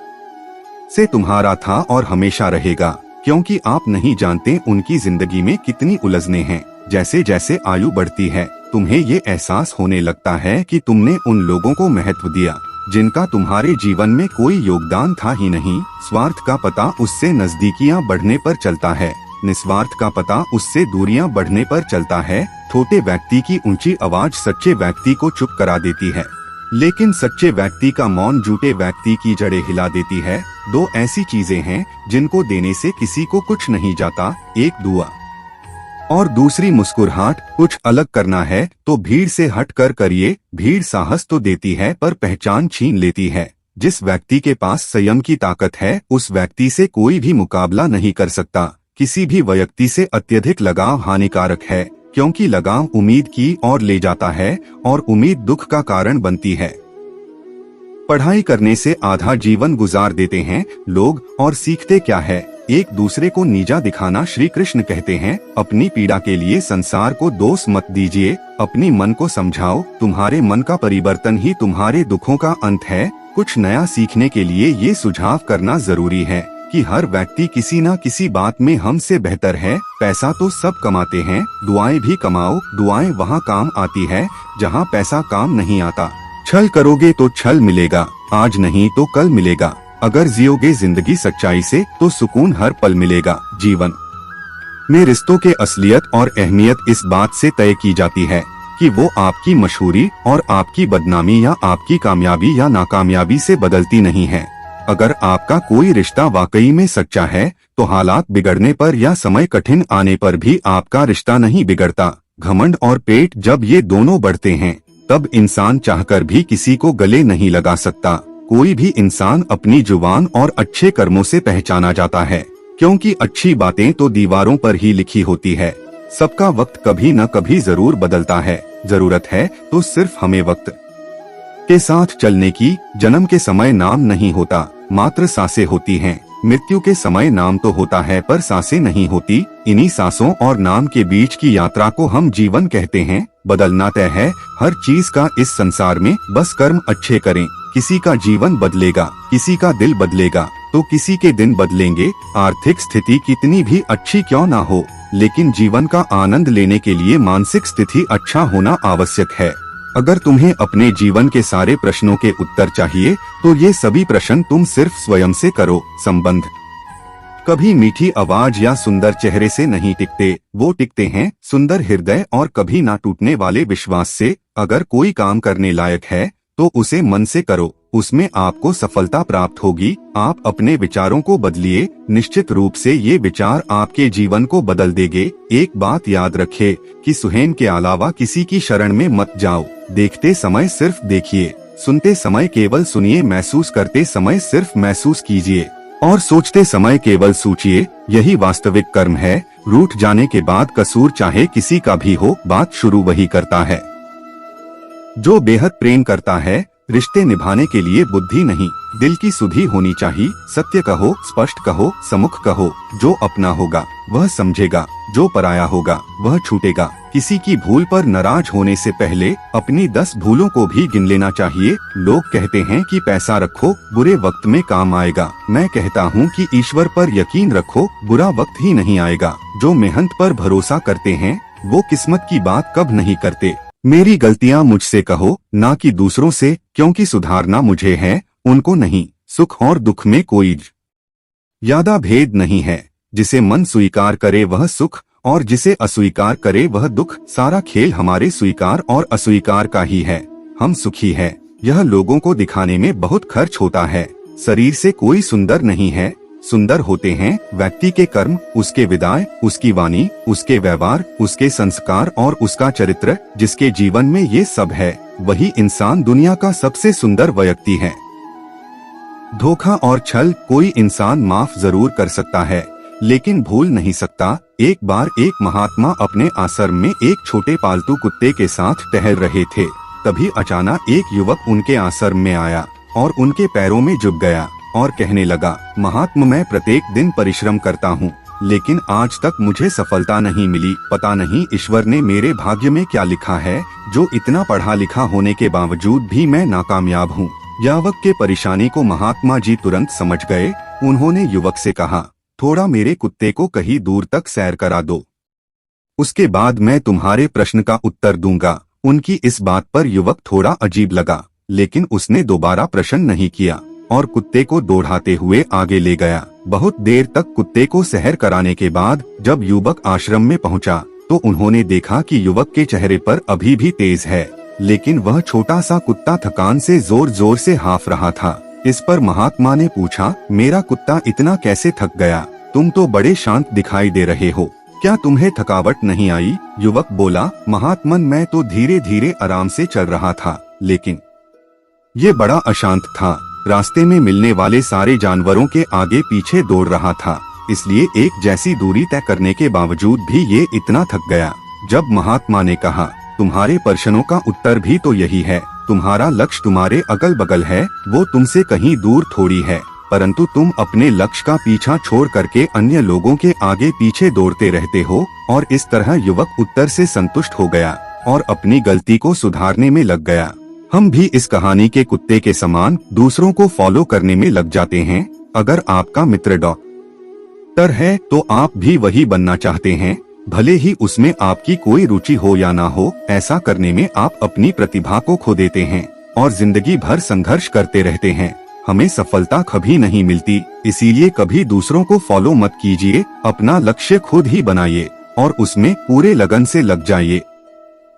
Speaker 3: से तुम्हारा था और हमेशा रहेगा, क्योंकि आप नहीं जानते उनकी जिंदगी में कितनी उलझने हैं। जैसे जैसे आयु बढ़ती है तुम्हें ये एहसास होने लगता है कि तुमने उन लोगों को महत्व दिया जिनका तुम्हारे जीवन में कोई योगदान था ही नहीं। स्वार्थ का पता उससे नजदीकियां बढ़ने पर चलता है, निस्वार्थ का पता उससे दूरियां बढ़ने पर चलता है। छोटे व्यक्ति की ऊंची आवाज सच्चे व्यक्ति को चुप करा देती है, लेकिन सच्चे व्यक्ति का मौन झूठे व्यक्ति की जड़ें हिला देती है। दो ऐसी चीजें हैं जिनको देने से किसी को कुछ नहीं जाता, एक दुआ और दूसरी मुस्कुराहट। कुछ अलग करना है तो भीड़ से हट कर करिए। भीड़ साहस तो देती है पर पहचान छीन लेती है। जिस व्यक्ति के पास संयम की ताकत है उस व्यक्ति से कोई भी मुकाबला नहीं कर सकता। किसी भी व्यक्ति से अत्यधिक लगाव हानिकारक है, क्योंकि लगाव उम्मीद की ओर ले जाता है और उम्मीद दुख का कारण बनती है। पढ़ाई करने से आधा जीवन गुजार देते हैं लोग और सीखते क्या है, एक दूसरे को नीचा दिखाना। श्री कृष्ण कहते हैं, अपनी पीड़ा के लिए संसार को दोष मत दीजिए, अपनी मन को समझाओ। तुम्हारे मन का परिवर्तन ही तुम्हारे दुखों का अंत है। कुछ नया सीखने के लिए ये सुझाव करना जरूरी है कि हर व्यक्ति किसी न किसी बात में हमसे बेहतर है। पैसा तो सब कमाते हैं, दुआएं भी कमाओ। दुआएं वहाँ काम आती है जहाँ पैसा काम नहीं आता। छल करोगे तो छल मिलेगा, आज नहीं तो कल मिलेगा। अगर जियोगे जिंदगी सच्चाई से तो सुकून हर पल मिलेगा। जीवन में रिश्तों के असलियत और अहमियत इस बात से तय की जाती है कि वो आपकी मशहूरी और आपकी बदनामी या आपकी कामयाबी या नाकामयाबी से बदलती नहीं है। अगर आपका कोई रिश्ता वाकई में सच्चा है तो हालात बिगड़ने पर या समय कठिन आने पर भी आपका रिश्ता नहीं बिगड़ता। घमंड और पेट जब ये दोनों बढ़ते हैं तब इंसान चाहकर भी किसी को गले नहीं लगा सकता। कोई भी इंसान अपनी जुबान और अच्छे कर्मों से पहचाना जाता है, क्योंकि अच्छी बातें तो दीवारों पर ही लिखी होती है। सबका वक्त कभी न कभी जरूर बदलता है, जरूरत है तो सिर्फ हमें वक्त के साथ चलने की। जन्म के समय नाम नहीं होता, मात्र सांसें होती हैं। मृत्यु के समय नाम तो होता है पर सांसें नहीं होती। इन्हीं सांसों और नाम के बीच की यात्रा को हम जीवन कहते हैं। बदलना तय है हर चीज का इस संसार में, बस कर्म अच्छे करें। किसी का जीवन बदलेगा, किसी का दिल बदलेगा तो किसी के दिन बदलेंगे। आर्थिक स्थिति कितनी भी अच्छी क्यों ना हो, लेकिन जीवन का आनंद लेने के लिए मानसिक स्थिति अच्छा होना आवश्यक है। अगर तुम्हें अपने जीवन के सारे प्रश्नों के उत्तर चाहिए तो ये सभी प्रश्न तुम सिर्फ स्वयं से करो। संबंध कभी मीठी आवाज या सुंदर चेहरे से नहीं टिकते, वो टिकते हैं सुंदर हृदय और कभी ना टूटने वाले विश्वास से। अगर कोई काम करने लायक है तो उसे मन से करो, उसमें आपको सफलता प्राप्त होगी। आप अपने विचारों को बदलिए, निश्चित रूप से ये विचार आपके जीवन को बदल देंगे। एक बात याद रखें कि स्वयं के अलावा किसी की शरण में मत जाओ। देखते समय सिर्फ देखिए, सुनते समय केवल सुनिए, महसूस करते समय सिर्फ महसूस कीजिए और सोचते समय केवल सोचिए। यही वास्तविक कर्म है। रूठ जाने के बाद कसूर चाहे किसी का भी हो, बात शुरू वही करता है जो बेहद प्रेम करता है। रिश्ते निभाने के लिए बुद्धि नहीं, दिल की सुधि होनी चाहिए। सत्य कहो, स्पष्ट कहो, सम्मुख कहो। जो अपना होगा वह समझेगा, जो पराया होगा वह छूटेगा। किसी की भूल पर नाराज होने से पहले अपनी 10 भूलों को भी गिन लेना चाहिए। लोग कहते हैं कि पैसा रखो, बुरे वक्त में काम आएगा। मैं कहता हूँ कि ईश्वर पर यकीन रखो, बुरा वक्त ही नहीं आएगा। जो मेहनत पर भरोसा करते हैं वो किस्मत की बात कब नहीं करते। मेरी गलतियाँ मुझसे कहो, ना कि दूसरों से, क्योंकि सुधारना मुझे है, उनको नहीं। सुख और दुख में कोई ज्यादा भेद नहीं है। जिसे मन स्वीकार करे वह सुख और जिसे अस्वीकार करे वह दुख। सारा खेल हमारे स्वीकार और अस्वीकार का ही है। हम सुखी है यह लोगों को दिखाने में बहुत खर्च होता है। शरीर से कोई सुंदर नहीं है, सुंदर होते हैं व्यक्ति के कर्म, उसके विदाय, उसकी वाणी, उसके व्यवहार, उसके संस्कार और उसका चरित्र। जिसके जीवन में ये सब है वही इंसान दुनिया का सबसे सुंदर व्यक्ति है। धोखा और छल कोई इंसान माफ जरूर कर सकता है लेकिन भूल नहीं सकता। एक बार एक महात्मा अपने आश्रम में एक छोटे पालतू कुत्ते के साथ टहल रहे थे। तभी अचानक एक युवक उनके आश्रम में आया और उनके पैरों में झुक गया और कहने लगा, महात्मा मैं प्रत्येक दिन परिश्रम करता हूँ लेकिन आज तक मुझे सफलता नहीं मिली। पता नहीं ईश्वर ने मेरे भाग्य में क्या लिखा है जो इतना पढ़ा लिखा होने के बावजूद भी मैं नाकामयाब हूँ। युवक के परेशानी को महात्मा जी तुरंत समझ गए। उन्होंने युवक से कहा, थोड़ा मेरे कुत्ते को कहीं दूर तक सैर करा दो, उसके बाद मैं तुम्हारे प्रश्न का उत्तर दूंगा। उनकी इस बात पर युवक थोड़ा अजीब लगा लेकिन उसने दोबारा प्रश्न नहीं किया और कुत्ते को दौड़ाते हुए आगे ले गया। बहुत देर तक कुत्ते को सैर कराने के बाद जब युवक आश्रम में पहुंचा तो उन्होंने देखा कि युवक के चेहरे पर अभी भी तेज है लेकिन वह छोटा सा कुत्ता थकान से जोर जोर से हाँफ रहा था। इस पर महात्मा ने पूछा, मेरा कुत्ता इतना कैसे थक गया? तुम तो बड़े शांत दिखाई दे रहे हो, क्या तुम्हें थकावट नहीं आई? युवक बोला, महात्मन मैं तो धीरे धीरे आराम से चल रहा था लेकिन ये बड़ा अशांत था। रास्ते में मिलने वाले सारे जानवरों के आगे पीछे दौड़ रहा था, इसलिए एक जैसी दूरी तय करने के बावजूद भी ये इतना थक गया। जब महात्मा ने कहा, तुम्हारे प्रश्नों का उत्तर भी तो यही है, तुम्हारा लक्ष्य तुम्हारे अगल बगल है, वो तुमसे कहीं दूर थोड़ी है, परंतु तुम अपने लक्ष्य का पीछा छोड़ करके अन्य लोगों के आगे पीछे दौड़ते रहते हो। और इस तरह युवक उत्तर से संतुष्ट हो गया और अपनी गलती को सुधारने में लग गया। हम भी इस कहानी के कुत्ते के समान दूसरों को फॉलो करने में लग जाते हैं। अगर आपका मित्र डॉक्टर है तो आप भी वही बनना चाहते हैं, भले ही उसमें आपकी कोई रुचि हो या ना हो। ऐसा करने में आप अपनी प्रतिभा को खो देते हैं और जिंदगी भर संघर्ष करते रहते हैं। हमें सफलता कभी नहीं मिलती, इसीलिए कभी दूसरों को फॉलो मत कीजिए। अपना लक्ष्य खुद ही बनाइए और उसमें पूरे लगन से लग जाइए।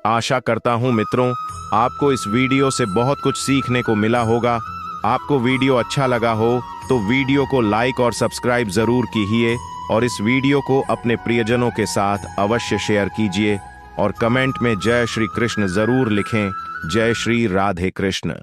Speaker 1: आशा करता हूँ मित्रों आपको इस वीडियो से बहुत कुछ सीखने को मिला होगा। आपको वीडियो अच्छा लगा हो तो वीडियो को लाइक और सब्सक्राइब जरूर कीजिए और इस वीडियो को अपने प्रियजनों के साथ अवश्य शेयर कीजिए और कमेंट में जय श्री कृष्ण जरूर लिखें। जय श्री राधे कृष्ण।